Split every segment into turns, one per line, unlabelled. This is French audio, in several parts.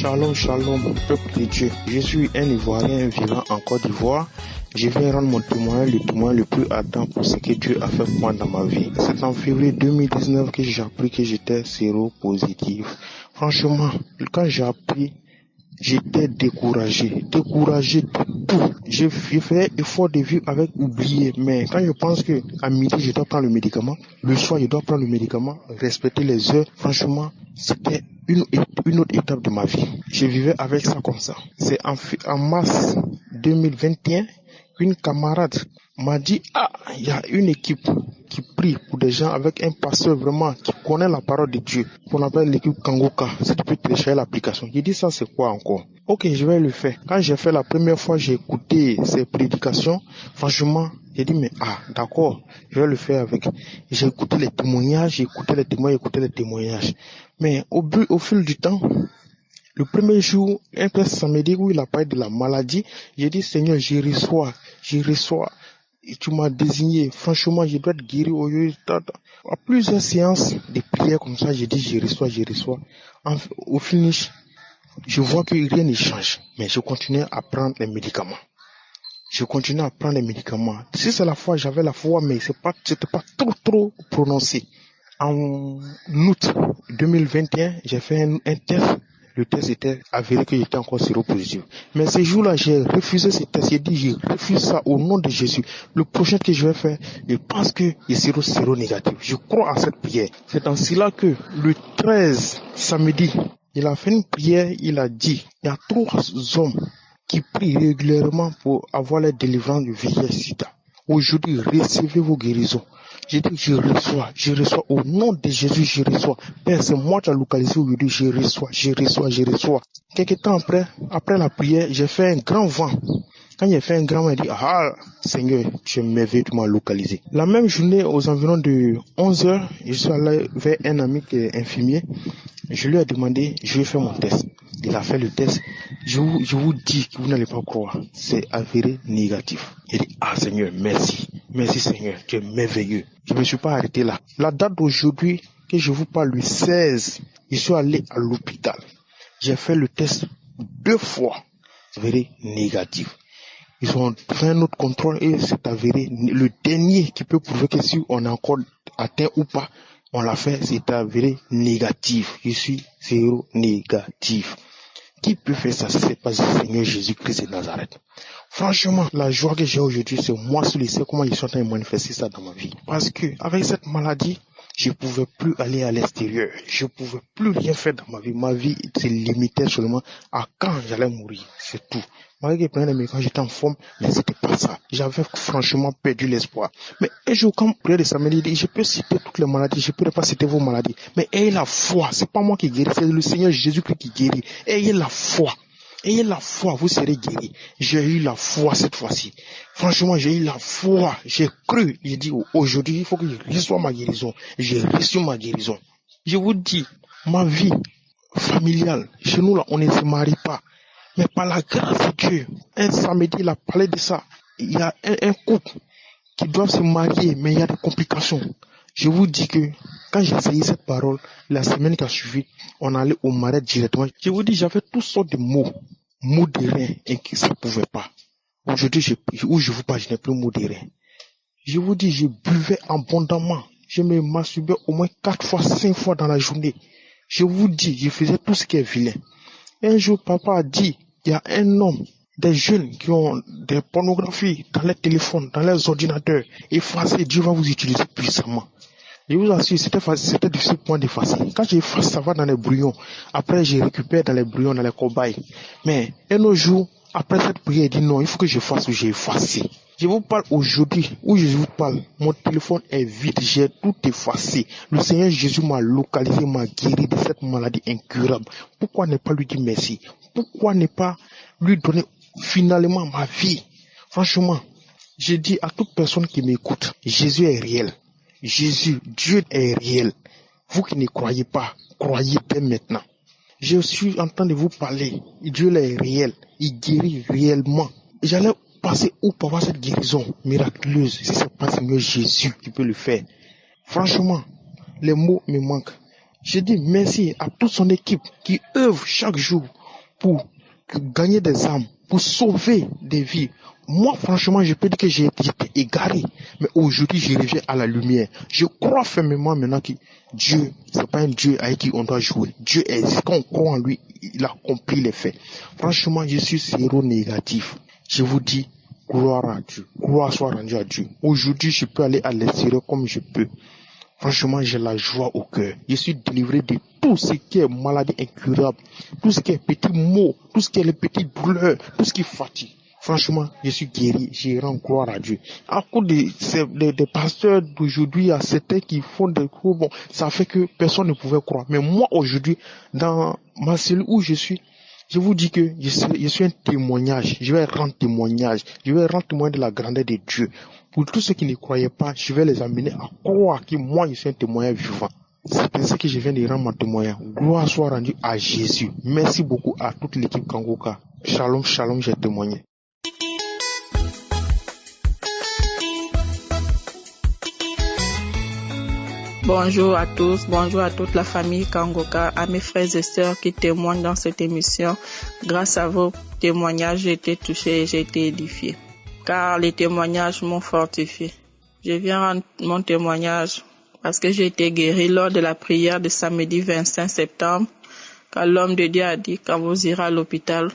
Shalom, shalom, peuple de Dieu. Je suis un Ivoirien vivant en Côte d'Ivoire. Je viens rendre mon témoignage, le témoin le plus ardent pour ce que Dieu a fait pour moi dans ma vie. C'est en février 2019 que j'ai appris que j'étais séropositif. Franchement, quand j'ai appris, j'étais découragé de tout. J'ai fait effort de vivre avec oublier, mais quand je pense que à midi je dois prendre le médicament, le soir je dois prendre le médicament, respecter les heures, franchement, c'était une autre étape de ma vie. Je vivais avec ça comme ça. C'est en mars 2021 qu'une camarade m'a dit, il y a une équipe qui prie pour des gens avec un pasteur vraiment qui connaît la parole de Dieu, qu'on appelle l'équipe Kangoka. Si tu peux télécharger l'application. J'ai dit, ça c'est quoi encore? Ok, je vais le faire. Quand j'ai fait la première fois, j'ai écouté ses prédications. Franchement, j'ai dit, mais d'accord, je vais le faire avec. J'ai écouté les témoignages, Mais au fil du temps, le premier jour, un peu samedi où il a parlé de la maladie, j'ai dit, Seigneur, je reçois. Et tu m'as désigné. Franchement, je dois être guéri aujourd'hui. À plusieurs séances de prière comme ça, j'ai dit, je reçois. Au finish, je vois que rien ne change. Mais je continue à prendre les médicaments. Si c'est la foi, j'avais la foi, mais c'était pas trop prononcé. En août 2021, j'ai fait un test. Le test était avéré que j'étais encore séropositif. Mais ce jour-là, j'ai refusé ce test. J'ai dit, je refuse ça au nom de Jésus. Le prochain que je vais faire, je pense que je serai séronégatif. Je crois en cette prière. C'est en cela que le 13 samedi, il a fait une prière, il a dit, il y a 3 hommes qui prient régulièrement pour avoir la délivrance du VIH-Sida. Aujourd'hui, recevez vos guérisons. J'ai dit, je reçois, au nom de Jésus, je reçois. Père, c'est moi qui ai localisé aujourd'hui, je reçois. Quelques temps après la prière, j'ai fait un grand vent. Quand j'ai fait un grand vent, il dit, Seigneur, tu es merveilleux, tu m'as localisé. La même journée, aux environs de 11h, je suis allé vers un ami qui est infirmier. Je lui ai demandé, je vais faire mon test. Il a fait le test. Je vous dis que vous n'allez pas croire. C'est avéré négatif. Il dit, Seigneur, merci. Merci Seigneur, tu es merveilleux. Je ne me suis pas arrêté là. La date d'aujourd'hui, que je vous parle, le 16, je suis allé à l'hôpital. J'ai fait le test 2 fois. C'est avéré négatif. Ils ont fait un autre contrôle et c'est avéré. Le dernier qui peut prouver que si on est encore atteint ou pas, on l'a fait, c'est avéré négatif. Je suis séronégatif. Qui peut faire ça si c'est pas le Seigneur Jésus-Christ de Nazareth? Franchement, la joie que j'ai aujourd'hui, c'est moi seul et c'est comment ils sont en train de manifester ça dans ma vie. Parce que avec cette maladie, je pouvais plus aller à l'extérieur. Je pouvais plus rien faire dans ma vie. Ma vie se limitait seulement à quand j'allais mourir. C'est tout. Malgré que quand j'étais en forme, mais c'était pas ça. J'avais franchement perdu l'espoir. Mais un jour, quand prière de samedi, je peux citer toutes les maladies, je peux pas citer vos maladies. Mais ayez la foi. C'est pas moi qui guéris, c'est le Seigneur Jésus-Christ qui guérit. Ayez la foi. Ayez la foi, vous serez guéris. J'ai eu la foi cette fois-ci. Franchement, j'ai eu la foi. J'ai cru. J'ai dit, aujourd'hui, il faut que je reçoive ma guérison. J'ai reçu ma guérison. Je vous dis, ma vie familiale, chez nous là, on ne se marie pas. Mais par la grâce de Dieu, un samedi, il a parlé de ça. Il y a un couple qui doit se marier, mais il y a des complications. Je vous dis que quand j'ai essayé cette parole, la semaine qui a suivi, on allait au marais directement. Je vous dis, j'avais toutes sortes de mots de rein, et que ça ne pouvait pas. Aujourd'hui, je vous parle, je n'ai plus mots de rein. Je vous dis, je buvais abondamment. Je me masturbais au moins 4 fois, 5 fois dans la journée. Je vous dis, je faisais tout ce qui est vilain. Un jour, papa a dit, il y a un homme, des jeunes qui ont des pornographies dans les téléphones, dans les ordinateurs, effacez, Dieu va vous utiliser puissamment. Je vous assure, c'était difficile pour moi d'effacer. Quand j'efface, ça va dans les brouillons. Après, je récupère dans les brouillons, dans les cobayes. Mais un autre jour, après cette prière, il dit non, il faut que j'efface ou j'ai effacé. Je vous parle aujourd'hui, où je vous parle, mon téléphone est vide, j'ai tout effacé. Le Seigneur Jésus m'a localisé, m'a guéri de cette maladie incurable. Pourquoi ne pas lui dire merci? Pourquoi ne pas lui donner finalement ma vie? Franchement, je dis à toute personne qui m'écoute, Jésus est réel. Jésus, Dieu est réel. Vous qui ne croyez pas, croyez dès maintenant. Je suis en train de vous parler. Dieu est réel. Il guérit réellement. J'allais passer où pour avoir cette guérison miraculeuse si c'est pas Seigneur Jésus qui peut le faire. Franchement, les mots me manquent. Je dis merci à toute son équipe qui œuvre chaque jour pour gagner des âmes, pour sauver des vies. Moi, franchement, je peux dire que j'étais égaré. Mais aujourd'hui, je reviens à la lumière. Je crois fermement maintenant que Dieu, c'est pas un Dieu avec qui on doit jouer. Dieu existe. Quand on croit en lui, il accomplit les faits. Franchement, je suis zéro négatif. Je vous dis, gloire à Dieu. Gloire soit rendue à Dieu. Aujourd'hui, je peux aller à l'extérieur comme je peux. Franchement, j'ai la joie au cœur. Je suis délivré de tout ce qui est maladie incurable, tout ce qui est petits maux, tout ce qui est les petites douleurs, tout ce qui fatigue. Franchement, je suis guéri, je rends gloire à Dieu. À cause des pasteurs d'aujourd'hui, il y a certains qui font des cours, bon, ça fait que personne ne pouvait croire. Mais moi, aujourd'hui, dans ma cellule où je suis, je vous dis que je suis un témoignage. Je vais rendre témoignage. Je vais rendre témoignage de la grandeur de Dieu. Pour tous ceux qui ne croyaient pas, je vais les amener à croire que moi, je suis un témoignage vivant. C'est pour ça que je viens de rendre mon témoignage. Gloire soit rendue à Jésus. Merci beaucoup à toute l'équipe Kangoka. Shalom, shalom, j'ai témoigné.
Bonjour à tous, bonjour à toute la famille Kangoka, à mes frères et sœurs qui témoignent dans cette émission. Grâce à vos témoignages, j'ai été touché et j'ai été édifié. Car les témoignages m'ont fortifié. Je viens rendre mon témoignage parce que j'ai été guéri lors de la prière de samedi 25 septembre. Quand l'homme de Dieu a dit, quand vous irez à l'hôpital,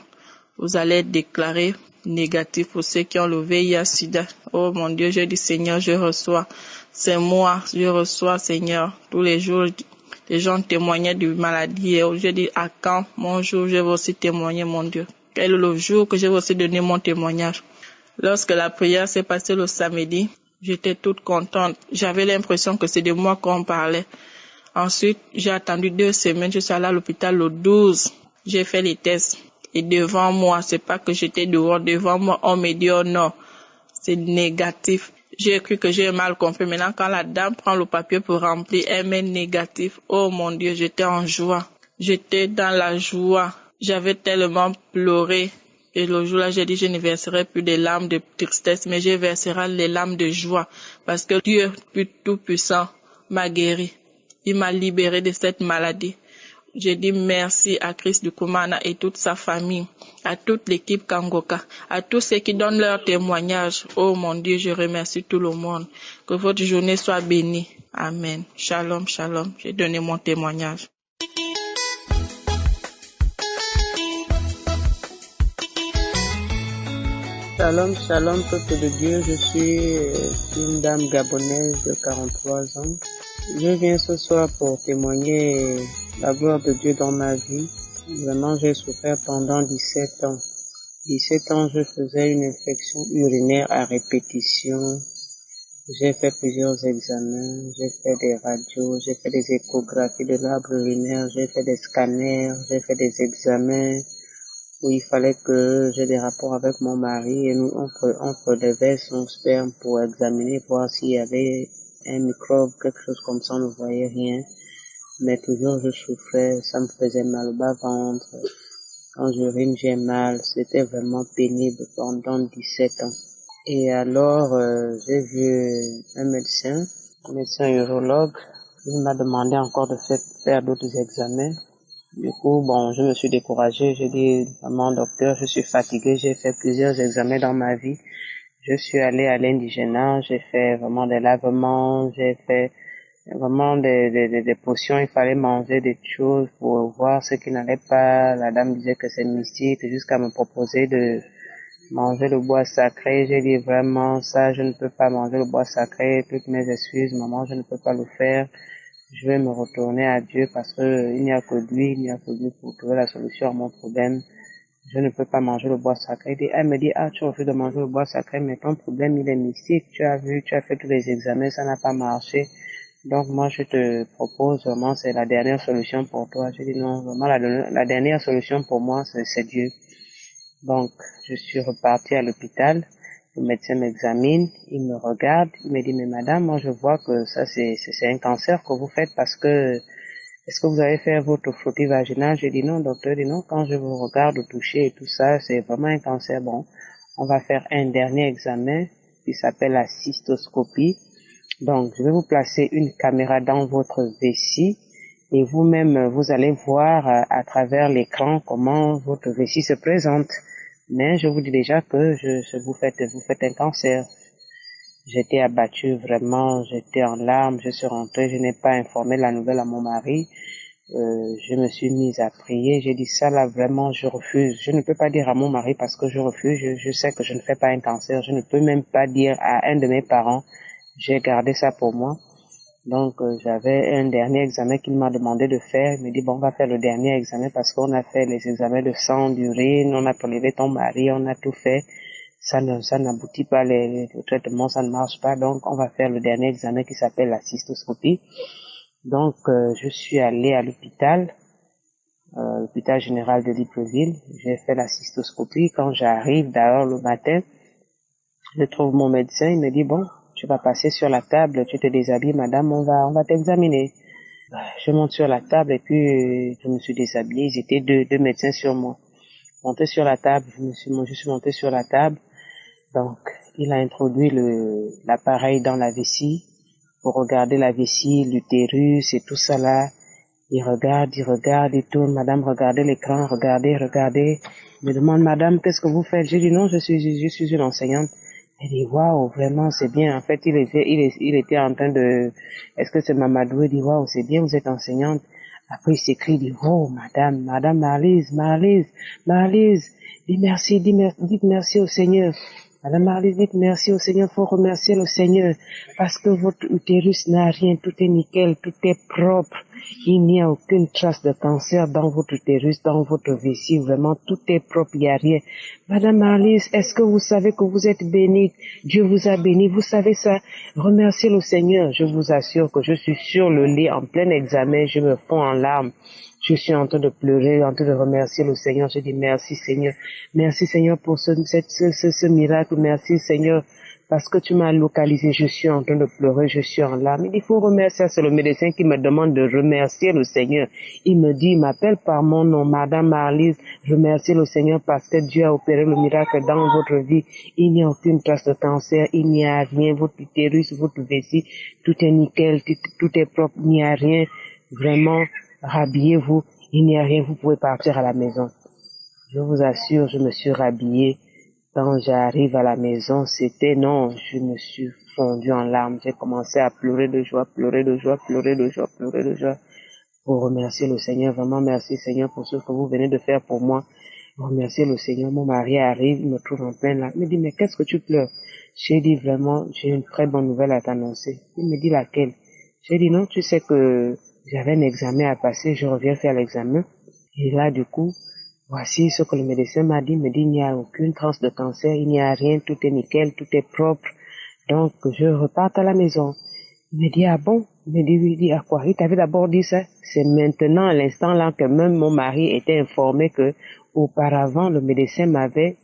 vous allez être déclaré négatif pour ceux qui ont le VIH/SIDA. Oh mon Dieu, j'ai dit Seigneur, je reçois. C'est moi, je reçois Seigneur. Tous les jours, les gens témoignaient de maladie. Et je dis à quand mon jour, je vais aussi témoigner mon Dieu. Quel est le jour que je vais aussi donner mon témoignage? Lorsque la prière s'est passée le samedi, j'étais toute contente. J'avais l'impression que c'est de moi qu'on parlait. Ensuite, j'ai attendu 2 semaines. Je suis allée à l'hôpital le 12. J'ai fait les tests. Et devant moi, c'est pas que j'étais dehors, devant moi, on me dit, oh non, c'est négatif. J'ai cru que j'ai mal compris. Maintenant, quand la dame prend le papier pour remplir, elle met négatif. Oh mon Dieu, j'étais en joie. J'étais dans la joie. J'avais tellement pleuré. Et le jour-là, j'ai dit, je ne verserai plus des larmes de tristesse, mais je verserai les larmes de joie. Parce que Dieu, tout-puissant, m'a guéri. Il m'a libéré de cette maladie. Je dis merci à Christ du Kumana et toute sa famille, à toute l'équipe Kangoka, à tous ceux qui donnent leur témoignage. Oh mon Dieu, je remercie tout le monde. Que votre journée soit bénie. Amen. Shalom, shalom. J'ai donné mon témoignage.
Shalom, shalom, peuple de Dieu. Je suis une dame gabonaise de 43 ans. Je viens ce soir pour témoigner la gloire de Dieu dans ma vie. Vraiment, j'ai souffert pendant 17 ans. 17 ans, je faisais une infection urinaire à répétition. J'ai fait plusieurs examens, j'ai fait des radios, j'ai fait des échographies de l'arbre urinaire, j'ai fait des scanners, j'ai fait des examens où il fallait que j'ai des rapports avec mon mari et nous, on prélevait son sperme pour examiner, voir s'il y avait un microbe, quelque chose comme ça, on ne voyait rien. Mais toujours je souffrais, ça me faisait mal au bas-ventre. Quand j'urine, j'ai mal. C'était vraiment pénible pendant 17 ans. Et alors, j'ai vu un médecin urologue. Il m'a demandé encore de faire d'autres examens. Du coup, bon, je me suis découragée. J'ai dit, maman, docteur, je suis fatiguée. J'ai fait plusieurs examens dans ma vie. Je suis allée à l'indigénat. J'ai fait vraiment des lavements. J'ai fait vraiment des potions. Il fallait manger des choses pour voir ce qui n'allait pas. La dame disait que c'est mystique jusqu'à me proposer de manger le bois sacré. J'ai dit vraiment ça, je ne peux pas manger le bois sacré. Toutes mes excuses, maman, je ne peux pas le faire. Je vais me retourner à Dieu parce que il n'y a que lui pour trouver la solution à mon problème. Je ne peux pas manger le bois sacré. Elle me dit, tu refus de manger le bois sacré, mais ton problème, il est mystique. Tu as fait tous les examens, ça n'a pas marché. Donc, moi, je te propose vraiment, c'est la dernière solution pour toi. Je dis non, vraiment, la dernière solution pour moi, c'est Dieu. Donc, je suis reparti à l'hôpital. Le médecin m'examine, il me regarde, il me dit, mais madame, moi je vois que ça c'est un cancer que vous faites parce que, est-ce que vous avez fait votre frottis vaginal? J'ai dit non, docteur, dit non, quand je vous regarde toucher et tout ça, c'est vraiment un cancer. Bon, on va faire un dernier examen qui s'appelle la cystoscopie. Donc, je vais vous placer une caméra dans votre vessie Et vous-même, vous allez voir à travers l'écran comment votre vessie se présente. Mais je vous dis déjà que vous faites un cancer. J'étais abattue vraiment, j'étais en larmes, je suis rentrée, je n'ai pas informé la nouvelle à mon mari. Je me suis mise à prier, j'ai dit ça là vraiment je refuse. Je ne peux pas dire à mon mari parce que je refuse, je sais que je ne fais pas un cancer, je ne peux même pas dire à un de mes parents, j'ai gardé ça pour moi. Donc j'avais un dernier examen qu'il m'a demandé de faire, il me dit bon on va faire le dernier examen parce qu'on a fait les examens de sang, d'urine, on a prélevé ton mari, on a tout fait. Ça n'aboutit pas, le traitement, ça ne marche pas, donc on va faire le dernier examen qui s'appelle la cystoscopie. Donc, je suis allée à l'hôpital général de Libreville. J'ai fait la cystoscopie. Quand j'arrive d'ailleurs le matin, je trouve mon médecin. Il me dit, bon, tu vas passer sur la table, tu te déshabilles, madame, on va t'examiner. Je monte sur la table et puis je me suis déshabillée. Ils étaient deux médecins sur moi. Monté sur la table, je suis montée sur la table. Donc, il a introduit l'appareil dans la vessie pour regarder la vessie, l'utérus et tout ça là. Il regarde, il tourne. Madame, regardez l'écran, regardez. Il me demande, madame, qu'est-ce que vous faites? J'ai dit non, je suis une enseignante. Elle dit, waouh, vraiment, c'est bien. En fait, il était en train de, est-ce que c'est Mamadou? Il dit, waouh, c'est bien, vous êtes enseignante. Après, il s'écrie, il dit, oh, madame Marlise, dites merci au Seigneur. Madame Marlise, dites merci au Seigneur, faut remercier le Seigneur, parce que votre utérus n'a rien, tout est nickel, tout est propre. Il n'y a aucune trace de cancer dans votre utérus, dans votre vessie, vraiment, tout est propre, il n'y a rien. Madame Marlise, est-ce que vous savez que vous êtes bénie? Dieu vous a béni, vous savez ça? Remerciez le Seigneur. Je vous assure que je suis sur le lit, en plein examen, je me fonds en larmes. Je suis en train de pleurer, en train de remercier le Seigneur. Je dis merci Seigneur pour ce miracle, merci Seigneur, parce que tu m'as localisé. Je suis en train de pleurer, je suis en larmes. Il faut remercier, c'est le médecin qui me demande de remercier le Seigneur. Il me dit, il m'appelle par mon nom, Madame Marlise, remerciez le Seigneur parce que Dieu a opéré le miracle dans votre vie. Il n'y a aucune trace de cancer, il n'y a rien, votre utérus, votre vessie, tout est nickel, tout est propre, il n'y a rien, vraiment. Rhabillez-vous, il n'y a rien, vous pouvez partir à la maison. Je vous assure, je me suis rhabillée. Quand j'arrive à la maison, je me suis fondue en larmes. J'ai commencé à pleurer de joie, pour remercier le Seigneur. Vraiment, merci Seigneur pour ce que vous venez de faire pour moi. Remercier le Seigneur. Mon mari arrive, il me trouve en pleine larmes. Il me dit, mais qu'est-ce que tu pleures? J'ai dit vraiment, j'ai une très bonne nouvelle à t'annoncer. Il me dit laquelle? J'ai dit non, tu sais que j'avais un examen à passer, je reviens faire l'examen. Et là, du coup, voici ce que le médecin m'a dit. Il me dit, il n'y a aucune trace de cancer, il n'y a rien, tout est nickel, tout est propre. Donc, je reparte à la maison. Il me dit, ah bon? Il me dit, oui, il dit, à quoi? Il t'avait d'abord dit ça? C'est maintenant, à l'instant là, que même mon mari était informé que, auparavant, le médecin m'avait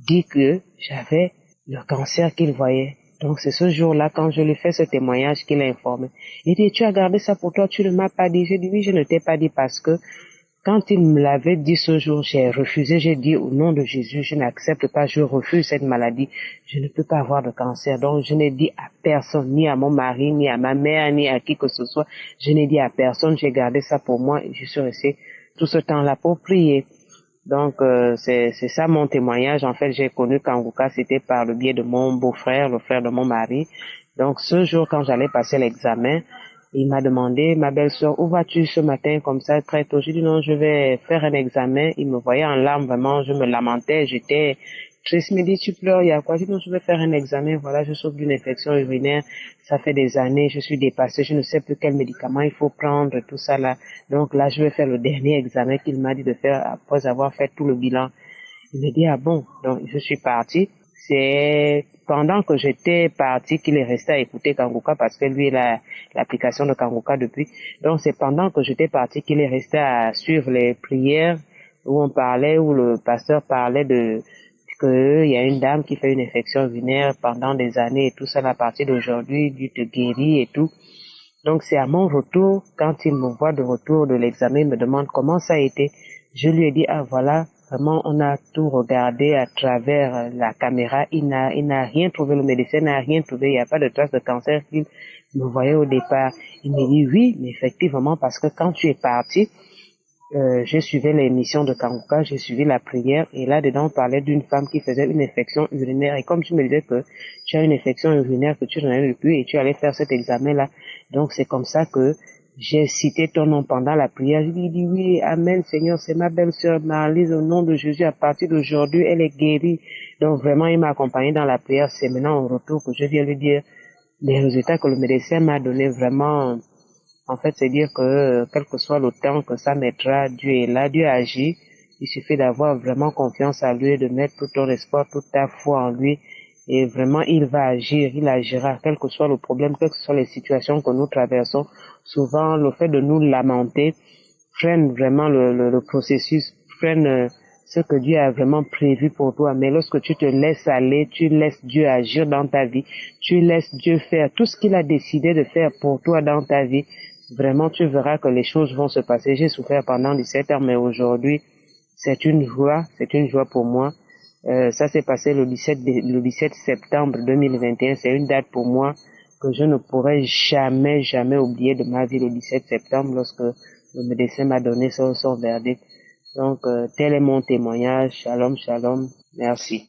dit que j'avais le cancer qu'il voyait. Donc c'est ce jour-là, quand je lui fais ce témoignage, qu'il a informé. Il dit, tu as gardé ça pour toi, tu ne m'as pas dit. J'ai dit, oui, je ne t'ai pas dit parce que quand il me l'avait dit ce jour, j'ai refusé. J'ai dit, au nom de Jésus, je n'accepte pas, je refuse cette maladie. Je ne peux pas avoir de cancer. Donc je n'ai dit à personne, ni à mon mari, ni à ma mère, ni à qui que ce soit. Je n'ai dit à personne, j'ai gardé ça pour moi et je suis restée tout ce temps-là pour prier. Donc, c'est ça mon témoignage. En fait, j'ai connu Kanguka, c'était par le biais de mon beau-frère, le frère de mon mari. Donc, ce jour, quand j'allais passer l'examen, il m'a demandé, ma belle-sœur, où vas-tu ce matin comme ça, très tôt? J'ai dit non, je vais faire un examen. Il me voyait en larmes, vraiment, je me lamentais, j'étais triste. Il me dit, tu pleures, il y a quoi? J'ai dit non, je vais faire un examen. Voilà, je souffre d'une infection urinaire. Ça fait des années, je suis dépassée, je ne sais plus quel médicament il faut prendre, tout ça là. Donc là, je vais faire le dernier examen qu'il m'a dit de faire après avoir fait tout le bilan. Il me dit, ah bon? Donc, je suis partie. C'est pendant que j'étais partie qu'il est resté à écouter Kanguka parce que lui, il a l'application de Kanguka depuis. Donc, c'est pendant que j'étais partie qu'il est resté à suivre les prières où on parlait, où le pasteur parlait de qu'il y a une dame qui fait une infection urinaire pendant des années et tout ça, à partir d'aujourd'hui, Dieu te guérit et tout. Donc, c'est à mon retour, quand il me voit de retour de l'examen, il me demande comment ça a été. Je lui ai dit, ah voilà, vraiment, on a tout regardé à travers la caméra. Il n'a rien trouvé, le médecin n'a rien trouvé, il n'y a pas de trace de cancer qu'il me voyait au départ. Il me dit oui, mais effectivement, parce que quand tu es parti, je suivais l'émission de Kangoka, j'ai suivi la prière, et là-dedans, on parlait d'une femme qui faisait une infection urinaire, et comme tu me disais que tu as une infection urinaire, que tu n'en as plus, et tu allais faire cet examen-là, donc c'est comme ça que j'ai cité ton nom pendant la prière. Je lui ai dit oui, amen, Seigneur, c'est ma belle-sœur Marlise, au nom de Jésus, à partir d'aujourd'hui, elle est guérie. Donc vraiment, il m'a accompagné dans la prière. C'est maintenant au retour que je viens lui dire les résultats que le médecin m'a donné. Vraiment, en fait, c'est dire que quel que soit le temps que ça mettra, Dieu est là, Dieu agit. Il suffit d'avoir vraiment confiance en lui, de mettre tout ton espoir, toute ta foi en lui. Et vraiment, il va agir, il agira, quel que soit le problème, quelles que soient les situations que nous traversons. Souvent, le fait de nous lamenter freine vraiment le processus, freine ce que Dieu a vraiment prévu pour toi. Mais lorsque tu te laisses aller, tu laisses Dieu agir dans ta vie, tu laisses Dieu faire tout ce qu'il a décidé de faire pour toi dans ta vie, vraiment tu verras que les choses vont se passer. J'ai souffert pendant 17 ans, mais aujourd'hui, c'est une joie pour moi. Ça s'est passé le 17 septembre 2021. C'est une date pour moi que je ne pourrai jamais oublier de ma vie, le 17 septembre, lorsque le médecin m'a donné son verdict. Donc, tel est mon témoignage. Shalom, shalom. Merci.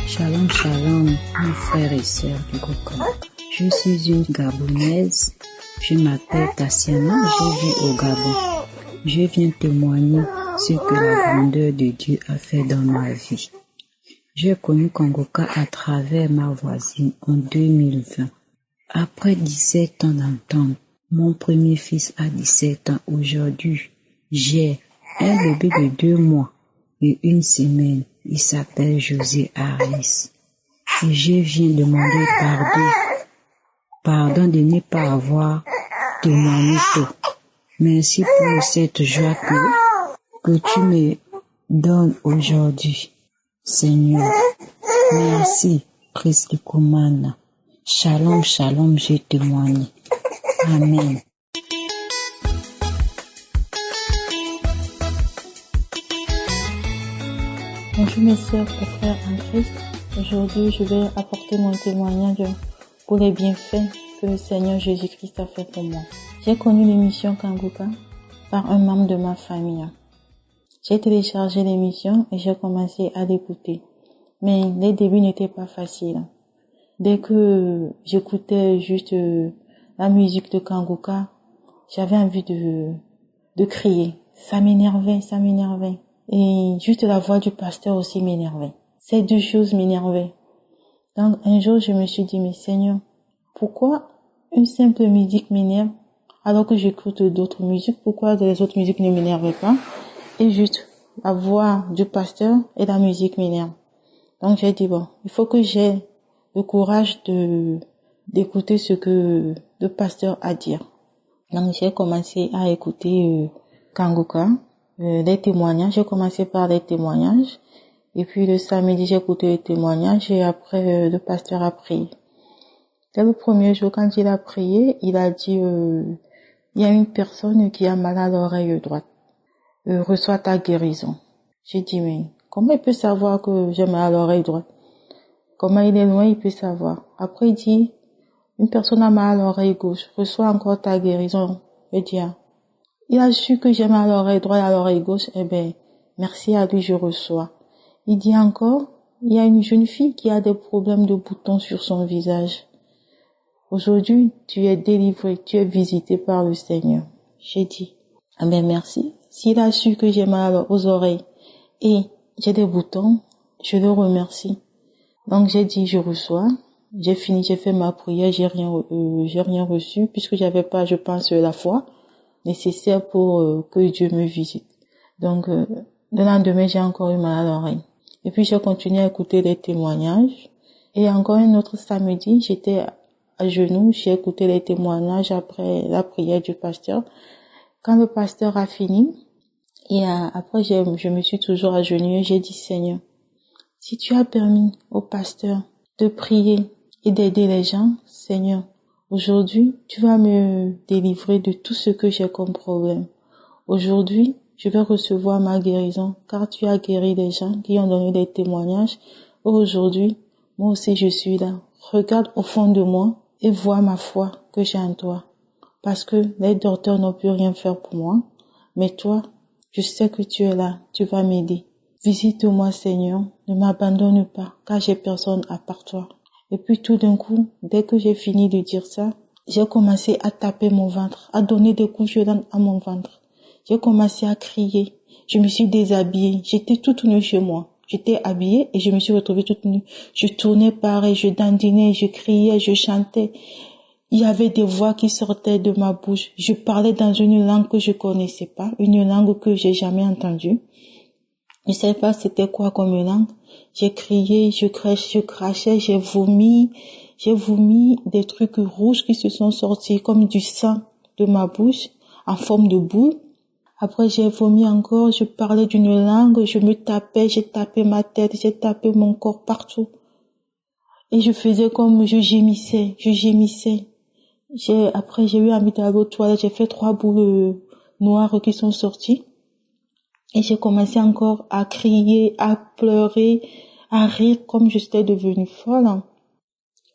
Shalom, shalom, mes frères et sœurs du Coca. Je suis une Gabonaise. Je m'appelle Tassiana, je vis au Gabon. Je viens témoigner ce que la grandeur de Dieu a fait dans ma vie. J'ai connu Kangoka à travers ma voisine en 2020. Après 17 ans d'entente, mon premier fils a 17 ans aujourd'hui. J'ai un bébé de 2 mois et 1 semaine. Il s'appelle José Harris. Et je viens demander pardon de ne pas avoir témoigné tôt. Merci pour cette joie que tu me donnes aujourd'hui. Seigneur, merci, Christ Kumana. Shalom, shalom, je témoigne. Amen.
Bonjour mes sœurs et frères en Christ. Aujourd'hui, je vais apporter mon témoignage pour les bienfaits que le Seigneur Jésus-Christ a fait pour moi. J'ai connu l'émission Kangoka par un membre de ma famille. J'ai téléchargé l'émission et j'ai commencé à l'écouter. Mais les débuts n'étaient pas faciles. Dès que j'écoutais juste la musique de Kangoka, j'avais envie de crier. Ça m'énervait. Et juste la voix du pasteur aussi m'énervait. Ces deux choses m'énervaient. Donc un jour, je me suis dit, mais Seigneur, pourquoi une simple musique m'énerve alors que j'écoute d'autres musiques? Pourquoi les autres musiques ne m'énervent pas? Et juste la voix du pasteur et la musique m'énervent. Donc j'ai dit, bon, il faut que j'ai le courage d'écouter ce que le pasteur a à dire. Donc j'ai commencé à écouter Kangoka. Les témoignages, j'ai commencé par les témoignages et puis le samedi j'ai écouté les témoignages et après le pasteur a prié. Dès le premier jour quand il a prié, il a dit il y a une personne qui a mal à l'oreille droite, reçois ta guérison. J'ai dit mais comment il peut savoir que j'ai mal à l'oreille droite? Comment il est loin, il peut savoir. Après il dit une personne a mal à l'oreille gauche, reçois encore ta guérison. Je dis il a su que j'ai mal à l'oreille droite et à l'oreille gauche, merci à lui, je reçois. Il dit encore, il y a une jeune fille qui a des problèmes de boutons sur son visage. Aujourd'hui, tu es délivré, tu es visité par le Seigneur. J'ai dit, merci. S'il a su que j'ai mal aux oreilles et j'ai des boutons, je le remercie. Donc j'ai dit, je reçois. J'ai fini, j'ai fait ma prière, j'ai rien reçu puisque j'avais pas, je pense, la foi nécessaire pour que Dieu me visite. Donc, le lendemain, j'ai encore eu mal à l'oreille. Et puis, j'ai continué à écouter les témoignages. Et encore un autre samedi, j'étais à genoux, j'ai écouté les témoignages après la prière du pasteur. Quand le pasteur a fini, et après, je me suis toujours agenouillée, j'ai dit, Seigneur, si tu as permis au pasteur de prier et d'aider les gens, Seigneur, aujourd'hui, tu vas me délivrer de tout ce que j'ai comme problème. Aujourd'hui, je vais recevoir ma guérison, car tu as guéri des gens qui ont donné des témoignages. Aujourd'hui, moi aussi je suis là. Regarde au fond de moi et vois ma foi que j'ai en toi. Parce que les docteurs n'ont pu rien faire pour moi. Mais toi, je sais que tu es là, tu vas m'aider. Visite-moi, Seigneur, ne m'abandonne pas, car j'ai personne à part toi. Et puis tout d'un coup, dès que j'ai fini de dire ça, j'ai commencé à taper mon ventre, à donner des coups violents à mon ventre. J'ai commencé à crier. Je me suis déshabillée. J'étais toute nue chez moi. J'étais habillée et je me suis retrouvée toute nue. Je tournais pareil, je dandinais, je criais, je chantais. Il y avait des voix qui sortaient de ma bouche. Je parlais dans une langue que je connaissais pas, une langue que j'ai jamais entendue. Je sais pas c'était quoi comme langue. J'ai crié, je crachais, j'ai vomi des trucs rouges qui se sont sortis comme du sang de ma bouche en forme de boule. Après j'ai vomi encore, je parlais d'une langue, je me tapais, j'ai tapé ma tête, j'ai tapé mon corps partout. Et je faisais comme je gémissais. Après j'ai eu envie d'aller aux toilettes, j'ai fait 3 boules noires qui sont sorties. Et j'ai commencé encore à crier, à pleurer, à rire comme j'étais devenue folle.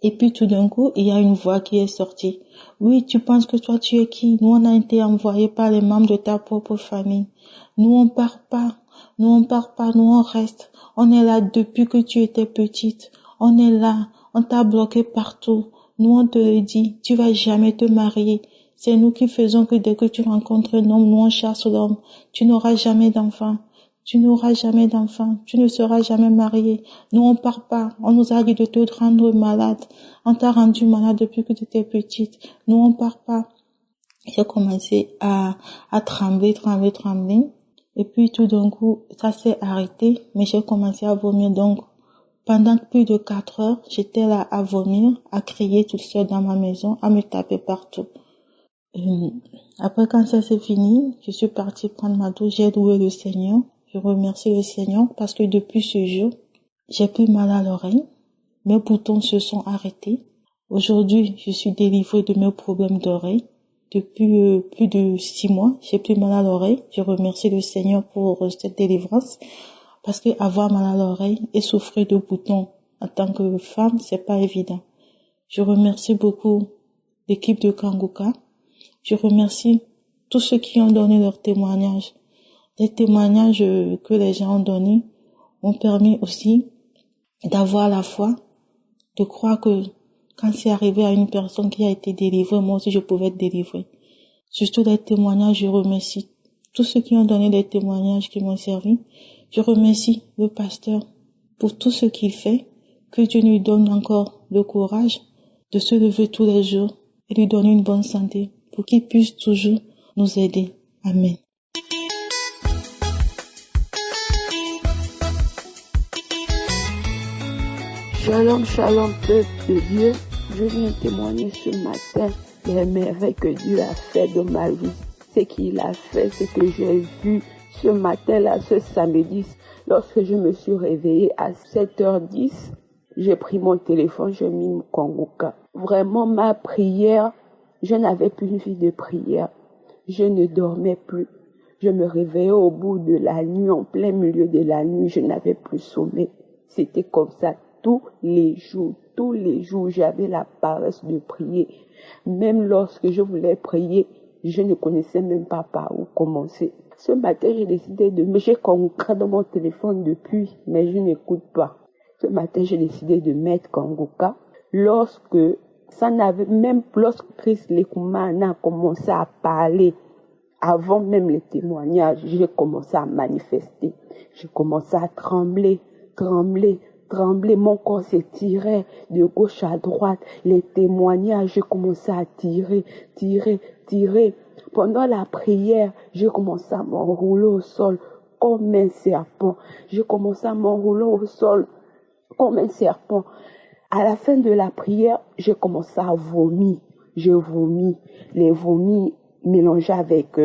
Et puis tout d'un coup, il y a une voix qui est sortie. Oui, tu penses que toi tu es qui? Nous on a été envoyés par les membres de ta propre famille. Nous on part pas, nous on reste. On est là depuis que tu étais petite. On est là, on t'a bloqué partout. Nous on te le dit, tu vas jamais te marier. C'est nous qui faisons que dès que tu rencontres un homme, nous on chasse l'homme. Tu n'auras jamais d'enfant. Tu ne seras jamais marié. Nous on part pas. On nous a dit de te rendre malade. On t'a rendu malade depuis que tu étais petite. Nous on part pas. J'ai commencé à trembler. Et puis tout d'un coup, ça s'est arrêté, mais j'ai commencé à vomir. Donc, pendant plus de 4 heures, j'étais là à vomir, à crier toute seule dans ma maison, à me taper partout. Après, quand ça s'est fini, je suis partie prendre ma douche, j'ai loué le Seigneur. Je remercie le Seigneur parce que depuis ce jour, j'ai plus mal à l'oreille. Mes boutons se sont arrêtés. Aujourd'hui, je suis délivrée de mes problèmes d'oreille. Depuis plus de 6 mois, j'ai plus mal à l'oreille. Je remercie le Seigneur pour cette délivrance parce que avoir mal à l'oreille et souffrir de boutons en tant que femme, c'est pas évident. Je remercie beaucoup l'équipe de Kangoka. Je remercie tous ceux qui ont donné leurs témoignages. Les témoignages que les gens ont donnés m'ont permis aussi d'avoir la foi, de croire que quand c'est arrivé à une personne qui a été délivrée, moi aussi je pouvais être délivrée. Surtout les témoignages, je remercie tous ceux qui ont donné des témoignages qui m'ont servi. Je remercie le pasteur pour tout ce qu'il fait, que Dieu lui donne encore le courage de se lever tous les jours et lui donner une bonne santé pour qu'il puisse toujours nous aider. Amen.
Shalom, shalom, peuple de Dieu. Je viens témoigner ce matin les merveilles que Dieu a fait de ma vie. Ce qu'il a fait, ce que j'ai vu ce matin-là, ce samedi, lorsque je me suis réveillée à 7h10, j'ai pris mon téléphone, j'ai mis mon Kangoka. Vraiment, ma prière, je n'avais plus une vie de prière. Je ne dormais plus. Je me réveillais au bout de la nuit, en plein milieu de la nuit, je n'avais plus sommeil. C'était comme ça. Tous les jours, j'avais la paresse de prier. Même lorsque je voulais prier, je ne connaissais même pas par où commencer. Ce matin, j'ai décidé j'ai Kangoka dans mon téléphone depuis, mais je n'écoute pas. Ce matin, j'ai décidé de mettre Kangoka. Lorsque Christ Lekoumane a commencé à parler, avant même les témoignages, j'ai commencé à manifester. J'ai commencé à trembler. Mon corps s'étirait de gauche à droite. Les témoignages, j'ai commencé à tirer. Pendant la prière, j'ai commencé à m'enrouler au sol comme un serpent. À la fin de la prière, j'ai commencé à vomir. J'ai vomi. Les vomis mélangés avec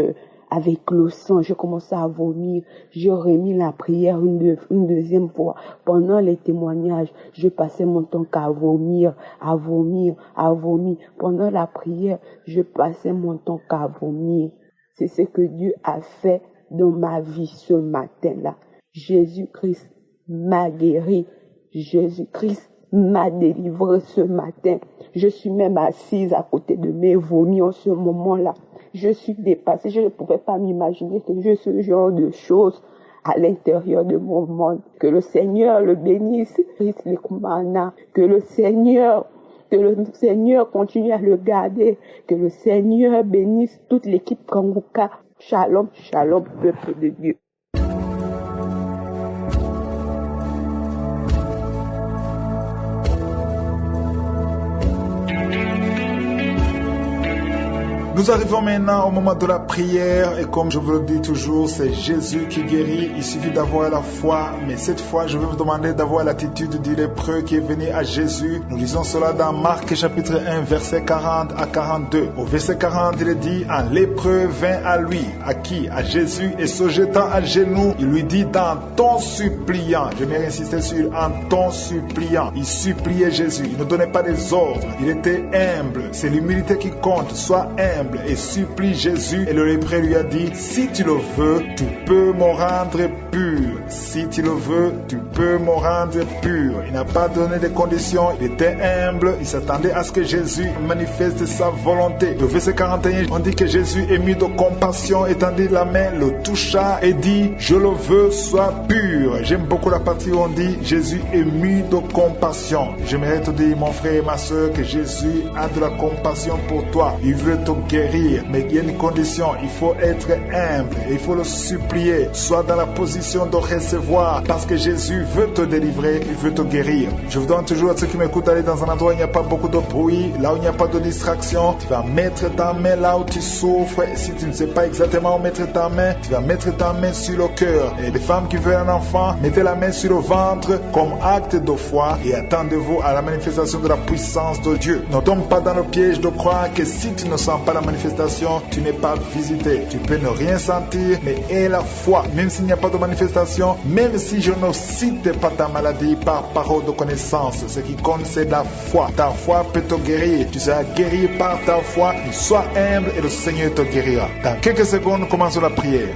le sang. J'ai commencé à vomir. J'ai remis la prière une deuxième fois. Pendant les témoignages, je passais mon temps qu'à vomir. Pendant la prière, je passais mon temps qu'à vomir. C'est ce que Dieu a fait dans ma vie ce matin-là. Jésus-Christ m'a guéri. Jésus-Christ m'a délivré ce matin. Je suis même assise à côté de mes vomis en ce moment-là. Je suis dépassée. Je ne pouvais pas m'imaginer que j'ai ce genre de choses à l'intérieur de mon monde. Que le Seigneur le bénisse. Que le Seigneur continue à le garder. Que le Seigneur bénisse toute l'équipe Kanguka. Shalom, shalom, peuple de Dieu.
Nous arrivons maintenant au moment de la prière et comme je vous le dis toujours, c'est Jésus qui guérit. Il suffit d'avoir la foi, mais cette fois, je vais vous demander d'avoir l'attitude du lépreux qui est venu à Jésus. Nous lisons cela dans Marc chapitre 1, verset 40 à 42. Au verset 40, il est dit, un lépreux vint à lui, à qui? À Jésus, et se jetant à genoux, il lui dit d'un ton suppliant, je vais insister sur un ton suppliant, il suppliait Jésus, il ne donnait pas des ordres, il était humble, c'est l'humilité qui compte, sois humble et supplie Jésus. Et le lépreux lui a dit, si tu le veux, tu peux me rendre pur. Si tu le veux, tu peux me rendre pur. Il n'a pas donné de conditions, il était humble, il s'attendait à ce que Jésus manifeste sa volonté. Au verset 41, on dit que Jésus ému de compassion, étendit la main, le toucha et dit, je le veux, sois pur. J'aime beaucoup la partie où on dit, Jésus ému de compassion. J'aimerais te dire, mon frère et ma soeur, que Jésus a de la compassion pour toi. Il veut te guérir, mais il y a une condition, il faut être humble, il faut le supplier, sois dans la position de recevoir, parce que Jésus veut te délivrer, il veut te guérir. Je vous donne toujours à ceux qui m'écoutent, aller dans un endroit où il n'y a pas beaucoup de bruit, là où il n'y a pas de distraction, tu vas mettre ta main là où tu souffres, et si tu ne sais pas exactement où mettre ta main, tu vas mettre ta main sur le cœur. Et les femmes qui veulent un enfant, mettez la main sur le ventre comme acte de foi et attendez-vous à la manifestation de la puissance de Dieu. Ne tombe pas dans le piège de croire que si tu ne sens pas la manifestation, tu n'es pas visité. Tu peux ne rien sentir, mais aie la foi. Même s'il n'y a pas de manifestation, même si je ne cite pas ta maladie par parole de connaissance, ce qui compte c'est la foi. Ta foi peut te guérir. Tu seras guéri par ta foi. Sois humble et le Seigneur te guérira. Dans quelques secondes, commençons la prière.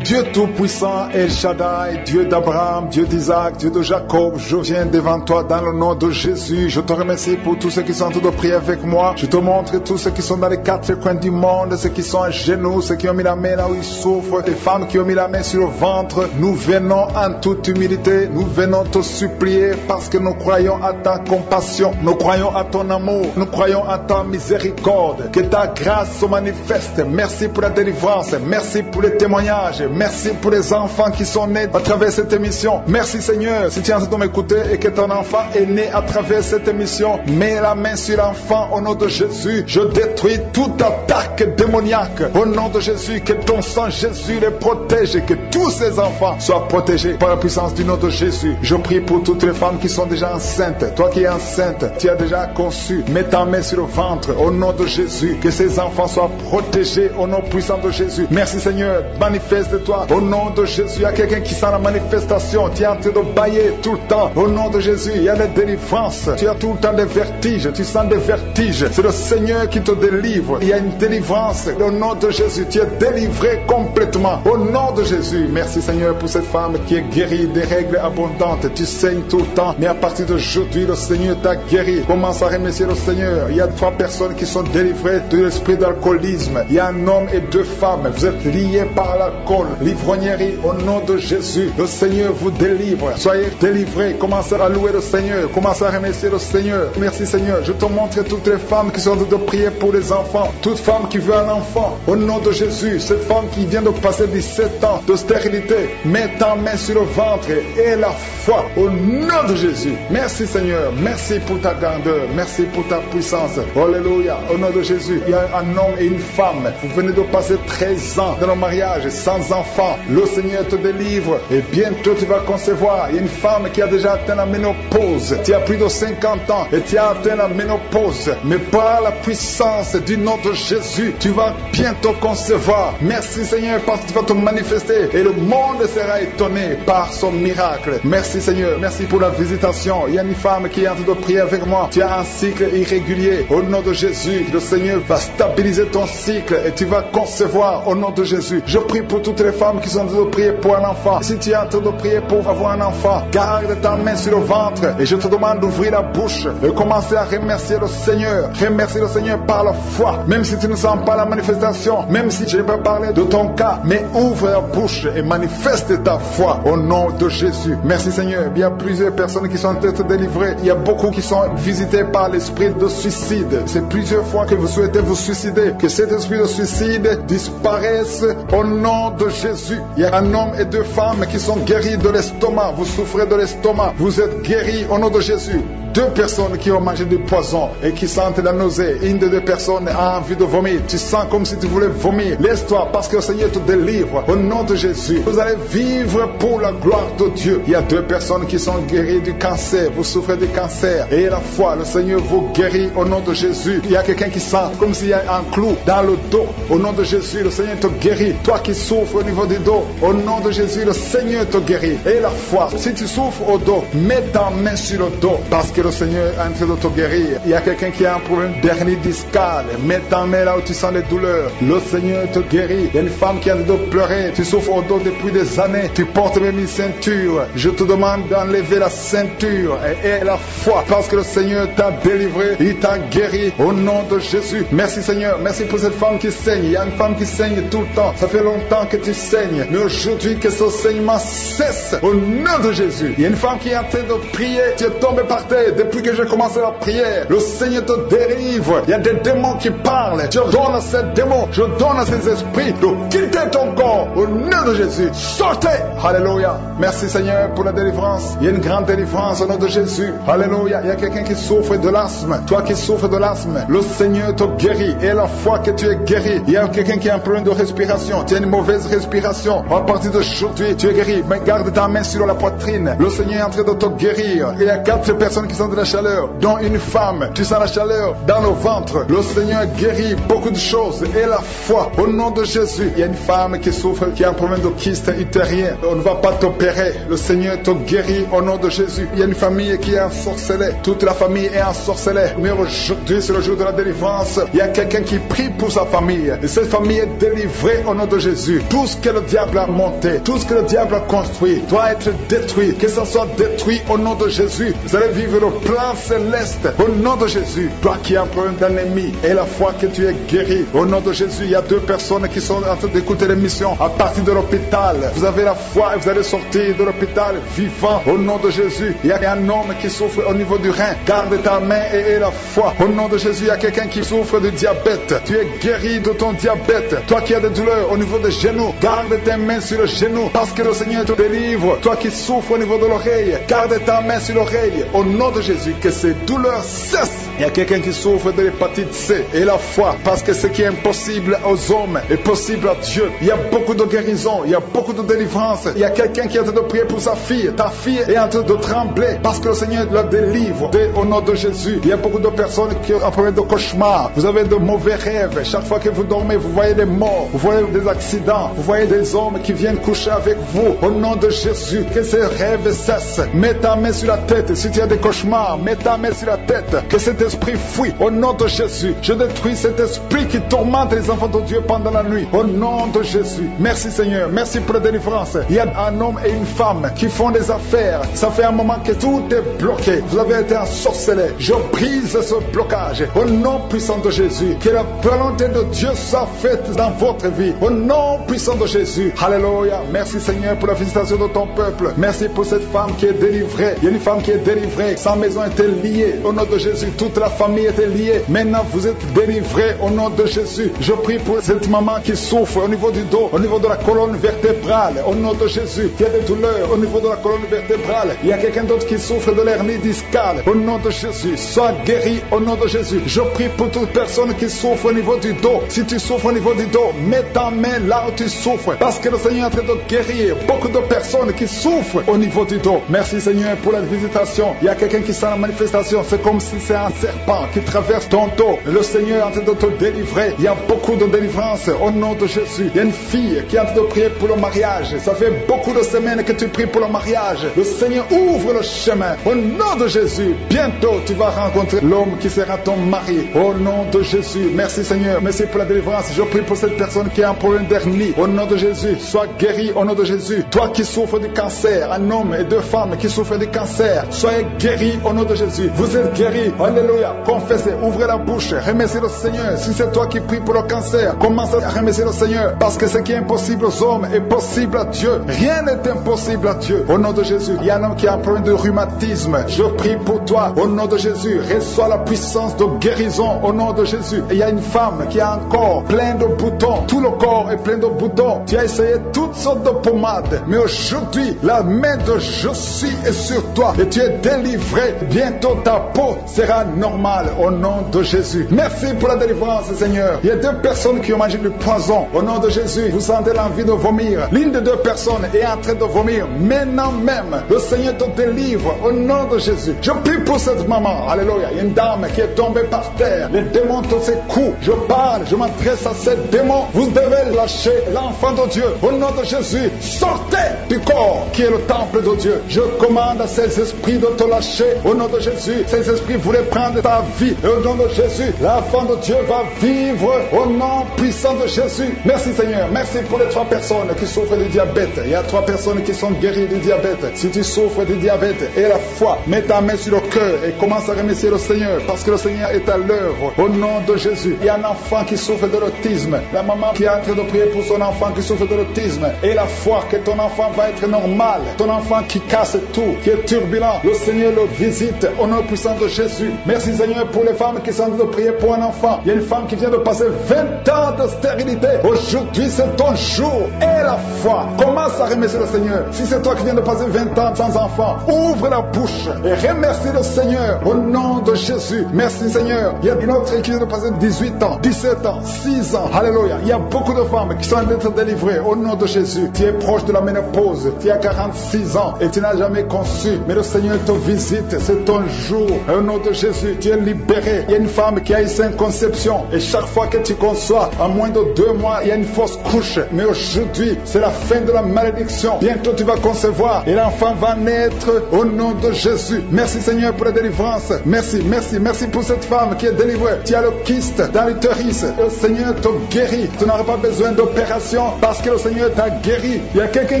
Dieu Tout-Puissant, El Shaddai, Dieu d'Abraham, Dieu d'Isaac, Dieu de Jacob, je viens devant toi dans le nom de Jésus. Je te remercie pour tous ceux qui sont en train de prier avec moi. Je te montre tous ceux qui sont dans les quatre coins du monde, ceux qui sont à genoux, ceux qui ont mis la main là où ils souffrent, les femmes qui ont mis la main sur le ventre. Nous venons en toute humilité, nous venons te supplier parce que nous croyons à ta compassion, nous croyons à ton amour, nous croyons à ta miséricorde, que ta grâce se manifeste. Merci pour la délivrance, merci pour les témoignages. Merci pour les enfants qui sont nés à travers cette émission. Merci Seigneur, si tu es en train de m'écouter et que ton enfant est né à travers cette émission, mets la main sur l'enfant au nom de Jésus. Je détruis toute attaque démoniaque. Au nom de Jésus, que ton sang Jésus les protège et que tous ces enfants soient protégés par la puissance du nom de Jésus. Je prie pour toutes les femmes qui sont déjà enceintes. Toi qui es enceinte, tu as déjà conçu. Mets ta main sur le ventre au nom de Jésus. Que ces enfants soient protégés au nom puissant de Jésus. Merci Seigneur, manifeste toi. Au nom de Jésus, il y a quelqu'un qui sent la manifestation. Tu es en train de bailler tout le temps. Au nom de Jésus, il y a la délivrance. Tu as tout le temps des vertiges. Tu sens des vertiges. C'est le Seigneur qui te délivre. Il y a une délivrance. Au nom de Jésus, tu es délivré complètement. Au nom de Jésus, merci Seigneur pour cette femme qui est guérie des règles abondantes. Tu saignes tout le temps, mais à partir d'aujourd'hui, le Seigneur t'a guéri. Commence à remercier le Seigneur. Il y a 3 personnes qui sont délivrées de l'esprit d'alcoolisme. Il y a un homme et 2 femmes. Vous êtes liés par l'alcool. L'ivrognerie, au nom de Jésus, le Seigneur vous délivre. Soyez délivrés. Commencez à louer le Seigneur. Commencez à remercier le Seigneur. Merci Seigneur. Je te montre toutes les femmes qui sont en train de prier pour les enfants. Toute femme qui veut un enfant, au nom de Jésus. Cette femme qui vient de passer 17 ans de stérilité, mets ta main sur le ventre et la foi au nom de Jésus. Merci Seigneur. Merci pour ta grandeur. Merci pour ta puissance. Alléluia. Au nom de Jésus, il y a un homme et une femme. Vous venez de passer 13 ans dans le mariage sans enfant. enfant. Le Seigneur te délivre et bientôt tu vas concevoir. Il y a une femme qui a déjà atteint la ménopause. Tu as plus de 50 ans et tu as atteint la ménopause. Mais par la puissance du nom de Jésus, tu vas bientôt concevoir. Merci Seigneur parce que tu vas te manifester et le monde sera étonné par son miracle. Merci Seigneur, merci pour la visitation. Il y a une femme qui est en train de prier avec moi. Tu as un cycle irrégulier. Au nom de Jésus, le Seigneur va stabiliser ton cycle et tu vas concevoir au nom de Jésus. Je prie pour toutes les femmes qui sont en train de prier pour un enfant. Si tu es en train de prier pour avoir un enfant, garde ta main sur le ventre et je te demande d'ouvrir la bouche et commencer à remercier le Seigneur. Remercier le Seigneur par la foi. Même si tu ne sens pas la manifestation, même si je n'ai pas parlé de ton cas, mais ouvre la bouche et manifeste ta foi au nom de Jésus. Merci Seigneur. Il y a plusieurs personnes qui sont en train de délivrer. Il y a beaucoup qui sont visités par l'esprit de suicide. C'est plusieurs fois que vous souhaitez vous suicider. Que cet esprit de suicide disparaisse au nom de Jésus. Il y a un homme et 2 femmes qui sont guéris de l'estomac. Vous souffrez de l'estomac. Vous êtes guéris au nom de Jésus. 2 personnes qui ont mangé du poison et qui sentent la nausée. Une des 2 personnes a envie de vomir. Tu sens comme si tu voulais vomir. Laisse-toi parce que le Seigneur te délivre au nom de Jésus. Vous allez vivre pour la gloire de Dieu. Il y a 2 personnes qui sont guéries du cancer. Vous souffrez du cancer. Et la foi, le Seigneur vous guérit au nom de Jésus. Il y a quelqu'un qui sent comme s'il y a un clou dans le dos. Au nom de Jésus, le Seigneur te guérit. Toi qui souffres au niveau du dos, au nom de Jésus, le Seigneur te guérit. Et la foi, si tu souffres au dos, mets ta main sur le dos parce que le Seigneur est en train de te guérir. Il y a quelqu'un qui a un problème d'hernie discale. Mets ta main là où tu sens les douleurs. Le Seigneur te guérit. Il y a une femme qui a de pleurer. Tu souffres au dos depuis des années. Tu portes même une ceinture. Je te demande d'enlever la ceinture et la foi parce que le Seigneur t'a délivré. Il t'a guéri au nom de Jésus. Merci Seigneur. Merci pour cette femme qui saigne. Il y a une femme qui saigne tout le temps. Ça fait longtemps que tu saignes. Mais aujourd'hui que ce saignement cesse au nom de Jésus. Il y a une femme qui est en train de prier. Tu es tombé par terre depuis que j'ai commencé la prière. Le Seigneur te délivre. Il y a des démons qui parlent. Je donne à ces démons, je donne à ces esprits de quitter ton corps au nom de Jésus. Sortez. Alléluia. Merci Seigneur pour la délivrance. Il y a une grande délivrance au nom de Jésus. Alléluia. Il y a quelqu'un qui souffre de l'asthme. Toi qui souffres de l'asthme, le Seigneur te guérit. Et la foi que tu es guéri. Il y a quelqu'un qui a un problème de respiration. Tu as une mauvaise respiration. À partir d'aujourd'hui, tu es guéri. Mais garde ta main sur la poitrine. Le Seigneur est en train de te guérir. Il y a 4 personnes qui sont de la chaleur, dont une femme. Tu sens la chaleur dans le ventre. Le Seigneur guérit beaucoup de choses. Et la foi, au nom de Jésus. Il y a une femme qui souffre, qui a un problème de kyste utérien. On ne va pas t'opérer. Le Seigneur te guérit au nom de Jésus. Il y a une famille qui est ensorcelée. Toute la famille est ensorcelée. Mais aujourd'hui, c'est le jour de la délivrance. Il y a quelqu'un qui prie pour sa famille. Et cette famille est délivrée au nom de Jésus. Tout ce que le diable a monté, tout ce que le diable a construit, doit être détruit. Que ça soit détruit au nom de Jésus. Vous allez vivre le plan céleste au nom de Jésus. Toi qui as un problème d'ennemi et la foi que tu es guéri au nom de Jésus. Il y a 2 personnes qui sont en train d'écouter l'émission à partir de l'hôpital. Vous avez la foi et vous allez sortir de l'hôpital vivant au nom de Jésus. Il y a un homme qui souffre au niveau du rein. Garde ta main et la foi au nom de Jésus. Il y a quelqu'un qui souffre de diabète. Tu es guéri de ton diabète. Toi qui as des douleurs au niveau des genoux, garde tes mains sur le genou parce que le Seigneur te délivre. Toi qui souffres au niveau de l'oreille, garde ta main sur l'oreille au nom de Jésus. Que ces douleurs cessent. Il y a quelqu'un qui souffre de l'hépatite C et la foi parce que ce qui est impossible aux hommes est possible à Dieu. Il y a beaucoup de guérison, il y a beaucoup de délivrance. Il y a quelqu'un qui est en train de prier pour sa fille. Ta fille est en train de trembler parce que le Seigneur la délivre au nom de Jésus. Il y a beaucoup de personnes qui ont un problème de cauchemar. Vous avez de mauvais rêves. Chaque fois que vous dormez, vous voyez des morts, vous voyez des accidents, vous voyez des hommes qui viennent coucher avec vous. Au nom de Jésus, que ces rêves cessent. Mets ta main sur la tête. Si tu as des cauchemars, mets ta main sur la tête. Que cet esprit fuit. Au nom de Jésus, je détruis cet esprit qui tourmente les enfants de Dieu pendant la nuit. Au nom de Jésus. Merci Seigneur. Merci pour la délivrance. Il y a un homme et une femme qui font des affaires. Ça fait un moment que tout est bloqué. Vous avez été ensorcelé. Je brise ce blocage. Au nom puissant de Jésus. Que la volonté de Dieu soit faite dans votre vie. Au nom puissant de Jésus. Alléluia. Merci Seigneur pour la visitation de ton peuple. Merci pour cette femme qui est délivrée. Il y a une femme qui est délivrée. Sa maison était liée. Au nom de Jésus, tout toute la famille était liée. Maintenant, vous êtes délivrés au nom de Jésus. Je prie pour cette maman qui souffre au niveau du dos, au niveau de la colonne vertébrale, au nom de Jésus. Il y a des douleurs au niveau de la colonne vertébrale. Il y a quelqu'un d'autre qui souffre de l'hernie discale. Au nom de Jésus, sois guéri au nom de Jésus. Je prie pour toute personne qui souffre au niveau du dos. Si tu souffres au niveau du dos, mets ta main là où tu souffres, parce que le Seigneur est en train de guérir beaucoup de personnes qui souffrent au niveau du dos. Merci Seigneur pour la visitation. Il y a quelqu'un qui sent la manifestation. C'est comme si c'est un serpent qui traverse ton dos. Le Seigneur est en train de te délivrer. Il y a beaucoup de délivrance au nom de Jésus. Il y a une fille qui est en train de prier pour le mariage. Ça fait beaucoup de semaines que tu pries pour le mariage. Le Seigneur ouvre le chemin au nom de Jésus. Bientôt tu vas rencontrer l'homme qui sera ton mari au nom de Jésus. Merci Seigneur. Merci pour la délivrance. Je prie pour cette personne qui a un problème d'hernie au nom de Jésus. Sois guéri au nom de Jésus. Toi qui souffres du cancer, un homme et deux femmes qui souffrent du cancer, soyez guéris au nom de Jésus. Vous êtes guéris. Alléluia. Confessez, ouvrez la bouche, remerciez le Seigneur. Si c'est toi qui pries pour le cancer, commence à remercier le Seigneur, parce que ce qui est impossible aux hommes est possible à Dieu. Rien n'est impossible à Dieu. Au nom de Jésus. Il y a un homme qui a un problème de rhumatisme. Je prie pour toi au nom de Jésus. Reçois la puissance de guérison au nom de Jésus. Et il y a une femme qui a un corps plein de boutons. Tout le corps est plein de boutons. Tu as essayé toutes sortes de pommades, mais aujourd'hui la main de Jésus est sur toi et tu es délivré. Bientôt ta peau sera normale au nom de Jésus. Merci pour la délivrance Seigneur. Il y a deux personnes qui ont mangé du poison. Au nom de Jésus, vous sentez l'envie de vomir. L'une des deux personnes est en train de vomir. Maintenant même, le Seigneur te délivre au nom de Jésus. Je prie pour cette maman. Alléluia. Il y a une dame qui est tombée par terre. Les démons te secouent. Je parle, je m'adresse à ces démons. Vous devez lâcher l'enfant de Dieu. Au nom de Jésus, sortez du corps qui est le temple de Dieu. Je commande à ces esprits de te lâcher. Au nom de Jésus, ces esprits voulaient prendre ta vie. Et au nom de Jésus, l'enfant de Dieu va vivre au nom puissant de Jésus. Merci Seigneur. Merci pour les 3 personnes qui souffrent du diabète. Il y a 3 personnes qui sont guéries du diabète. Si tu souffres du diabète et la foi, mets ta main sur le cœur et commence à remercier le Seigneur, parce que le Seigneur est à l'œuvre. Au nom de Jésus. Il y a un enfant qui souffre de l'autisme. La maman qui est en train de prier pour son enfant qui souffre de l'autisme. Et la foi que ton enfant va être normal. Ton enfant qui casse tout, qui est turbulent. Le Seigneur le visite au nom puissant de Jésus. Merci Seigneur pour les femmes qui sont en train de prier pour un enfant. Il y a une femme qui vient de passer 20 ans de stérilité. Aujourd'hui c'est ton jour. Et la foi. Commence à remercier le Seigneur. Si c'est toi qui viens de passer 20 ans sans enfant, ouvre la bouche et remercie le Seigneur au nom de Jésus. Merci Seigneur. Il y a une autre qui vient de passer 18 ans, 17 ans, 6 ans. Alléluia. Il y a beaucoup de femmes qui sont en train d'être délivrées au nom de Jésus. Tu es proche de la ménopause. Tu as 46 ans et tu n'as jamais conçu. Mais le Seigneur te visite. C'est ton jour. Au nom de Jésus, tu es libéré. Il y a une femme qui a eu 5 conceptions. Et chaque fois que tu conçois, en moins de 2 mois, il y a une fausse couche. Mais aujourd'hui, c'est la fin de la malédiction. Bientôt, tu vas concevoir. Et l'enfant va naître au nom de Jésus. Merci Seigneur pour la délivrance. Merci, merci, merci pour cette femme qui est délivrée. Tu as le kyste dans l'utérus. Le Seigneur te guérit. Tu n'auras pas besoin d'opération parce que le Seigneur t'a guéri. Il y a quelqu'un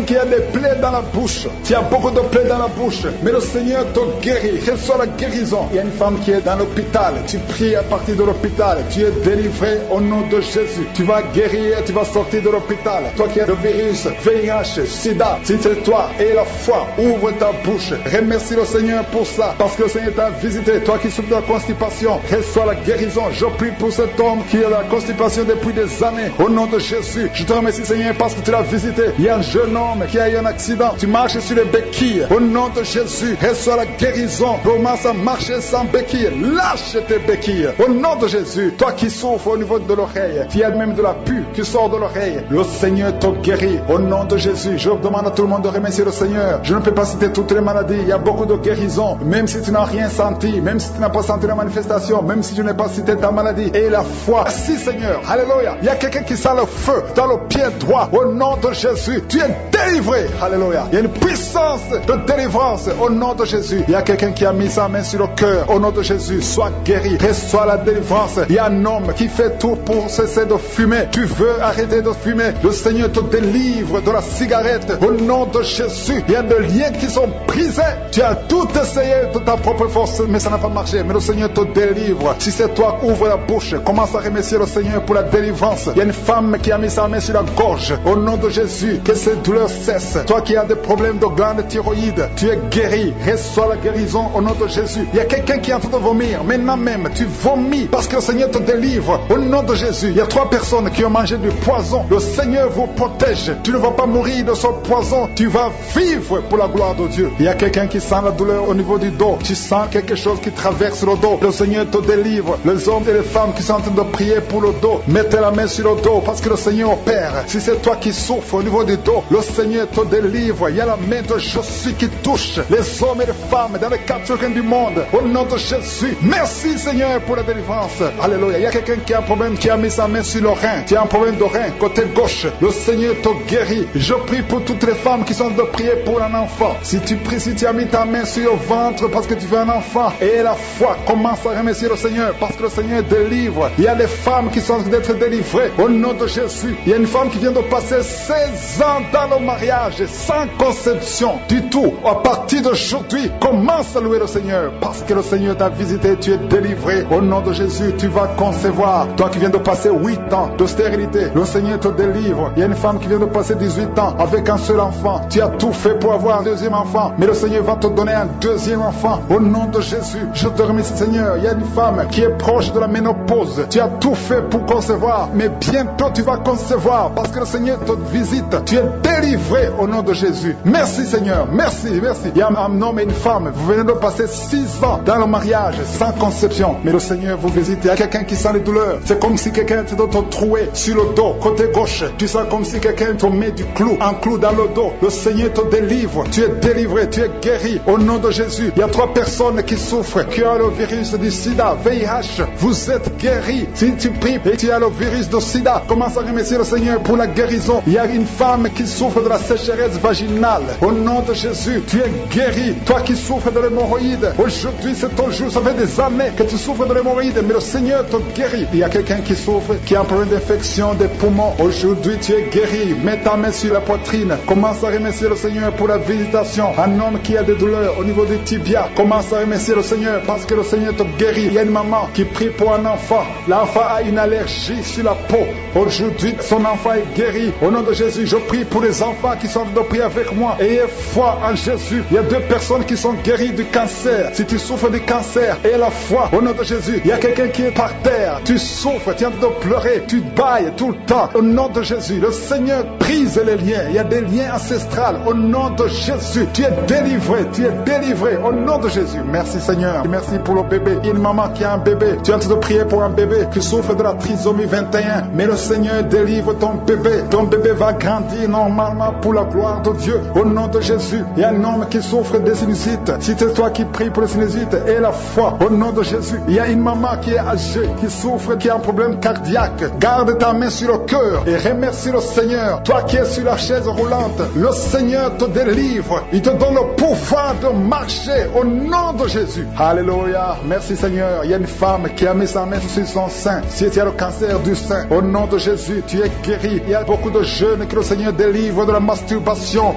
qui a des plaies dans la bouche. Tu as beaucoup de plaies dans la bouche. Mais le Seigneur te guérit. Reçois la guérison. Il y a une femme qui est dans l'hôpital. Tu pries à partir de l'hôpital. Tu es délivré au nom de Jésus. Tu vas guérir. Tu vas sortir de l'hôpital. Toi qui as le virus, VIH, SIDA, si c'est toi et la foi, ouvre ta bouche. Remercie le Seigneur pour ça. Parce que le Seigneur t'a visité. Toi qui souffres de la constipation, reçois la guérison. Je prie pour cet homme qui a la constipation depuis des années. Au nom de Jésus, je te remercie Seigneur parce que tu l'as visité. Il y a un jeune homme qui a eu un accident. Tu marches sur les béquilles. Au nom de Jésus, reçois la guérison. Commence à marcher sans béquilles. Lâche tes béquilles. Au nom de Jésus, toi qui souffres au niveau de l'oreille, tu as même de la pus qui sort de l'oreille. Le Seigneur te guérit. Au nom de Jésus, je demande à tout le monde de remercier le Seigneur. Je ne peux pas citer toutes les maladies. Il y a beaucoup de guérisons. Même si tu n'as rien senti, même si tu n'as pas senti la manifestation, même si je n'ai pas cité ta maladie. Et la foi. Merci Seigneur. Alléluia. Il y a quelqu'un qui sent le feu dans le pied droit. Au nom de Jésus, tu es délivré. Alléluia. Il y a une puissance de délivrance au nom de Jésus. Il y a quelqu'un qui a mis sa main sur le cœur. Au nom de Jésus, sois guéri. Reçois la délivrance. Il y a un homme qui fait tout pour cesser de fumer. Tu veux arrêter de fumer. Le Seigneur te délivre de la cigarette. Au nom de Jésus, il y a des liens qui sont brisés. Tu as tout essayé de ta propre force, mais ça n'a pas marché. Mais le Seigneur te délivre. Si c'est toi, ouvre la bouche. Commence à remercier le Seigneur pour la délivrance. Il y a une femme qui a mis sa main sur la gorge. Au nom de Jésus, que ces douleurs cessent. Toi qui as des problèmes de glande thyroïde, tu es guéri. Reçois la guérison au nom de Jésus. Il y a quelqu'un qui est en train de vomir. Maintenant même, tu vomis parce que le Seigneur te délivre. Au nom de Jésus, il y a 3 personnes qui ont mangé du poison. Le Seigneur vous protège. Tu ne vas pas mourir de ce poison. Tu vas vivre pour la gloire de Dieu. Il y a quelqu'un qui sent la douleur au niveau du dos. Tu sens quelque chose qui traverse le dos. Le Seigneur te délivre. Les hommes et les femmes qui sont en train de prier pour le dos, mettez la main sur le dos parce que le Seigneur opère. Si c'est toi qui souffres au niveau du dos, le Seigneur te délivre. Il y a la main de Jésus qui touche les hommes et les femmes dans les 4 coins du monde. Au nom de Jésus, merci Seigneur pour la délivrance. Alléluia. Il y a quelqu'un qui a un problème, qui a mis sa main sur le rein. Tu as un problème de rein, côté gauche. Le Seigneur te guérit. Je prie pour toutes les femmes qui sont de prier pour un enfant. Si tu pries, si tu as mis ta main sur le ventre parce que tu veux un enfant, et la foi, commence à remercier le Seigneur parce que le Seigneur délivre. Il y a des femmes qui sont d'être délivrées au nom de Jésus. Il y a une femme qui vient de passer 16 ans dans le mariage sans conception du tout. À partir d'aujourd'hui, commence à louer le Seigneur parce que le Seigneur t'a visité, tu es délivré. Au nom de Jésus, tu vas concevoir. Toi qui viens de passer 8 ans de stérilité, le Seigneur te délivre. Il y a une femme qui vient de passer 18 ans avec un seul enfant. Tu as tout fait pour avoir un deuxième enfant, mais le Seigneur va te donner un deuxième enfant. Au nom de Jésus, je te remercie Seigneur. Il y a une femme qui est proche de la ménopause. Tu as tout fait pour concevoir, mais bientôt tu vas concevoir parce que le Seigneur te visite. Tu es délivré au nom de Jésus. Merci Seigneur, merci, merci. Il y a un homme et une femme, vous venez de passer 6 ans dans le mariage sans conception, mais le Seigneur vous visite. Il y a quelqu'un qui sent les douleurs. C'est comme si quelqu'un te troué sur le dos, côté gauche. Tu sens comme si quelqu'un te met du clou, un clou dans le dos. Le Seigneur te délivre. Tu es délivré, tu es guéri au nom de Jésus. Il y a 3 personnes qui souffrent, qui ont le virus du sida, VIH. Vous êtes guéris. Si tu pries et tu as le virus du sida, commence à remercier le Seigneur pour la guérison. Il y a une femme qui souffre de la sécheresse vaginale. Au nom de Jésus, tu es guéri. Toi qui souffres de l'hémorroïde, aujourd'hui c'est ton jour. Ça fait des années que tu souffres de l'hémorroïde, mais le Seigneur te guérit. Il y a quelqu'un qui souffre, qui a un problème d'infection des poumons. Aujourd'hui tu es guéri. Mets ta main sur la poitrine. Commence à remercier le Seigneur pour la visitation. Un homme qui a des douleurs au niveau du tibia, commence à remercier le Seigneur parce que le Seigneur te guérit. Il y a une maman qui prie pour un enfant. L'enfant a une allergie sur la peau. Aujourd'hui, son enfant est guéri. Au nom de Jésus, je prie pour les enfants qui sont de prier avec moi. Ayez foi en Jésus. Il y a 2 personnes qui sont guéries du cancer. Si tu souffres du cancer, aie la foi. Au nom de Jésus, il y a quelqu'un qui est par terre. Tu souffres, tu es en train de pleurer, tu bailles tout le temps. Au nom de Jésus, le Seigneur brise les liens. Il y a des liens ancestrales. Au nom de Jésus, tu es délivré, tu es délivré. Au nom de Jésus, merci Seigneur. Merci pour le bébé. Il y a une maman qui a un bébé. Tu es en train de prier pour un bébé qui souffre de la trisomie 21. Mais le Seigneur délivre ton bébé. Ton bébé va grandir normalement pour la gloire de Dieu. Au nom de Jésus, il y a un homme qui souffre de sinusite. Si c'est toi qui pries pour le sinusite, aie la foi. Au nom de Jésus, il y a une maman qui est âgée, qui souffre, qui a un problème cardiaque. Garde ta main sur le cœur et remercie le Seigneur. Toi qui es sur la chaise roulante, le Seigneur te délivre. Il te donne le pouvoir de marcher au nom de Jésus. Alléluia. Merci Seigneur. Il y a une femme qui a mis sa main sur son sein. Si tu as le cancer du sein, au nom de Jésus, tu es guéri. Il y a beaucoup de jeunes que le Seigneur délivre de la masturbation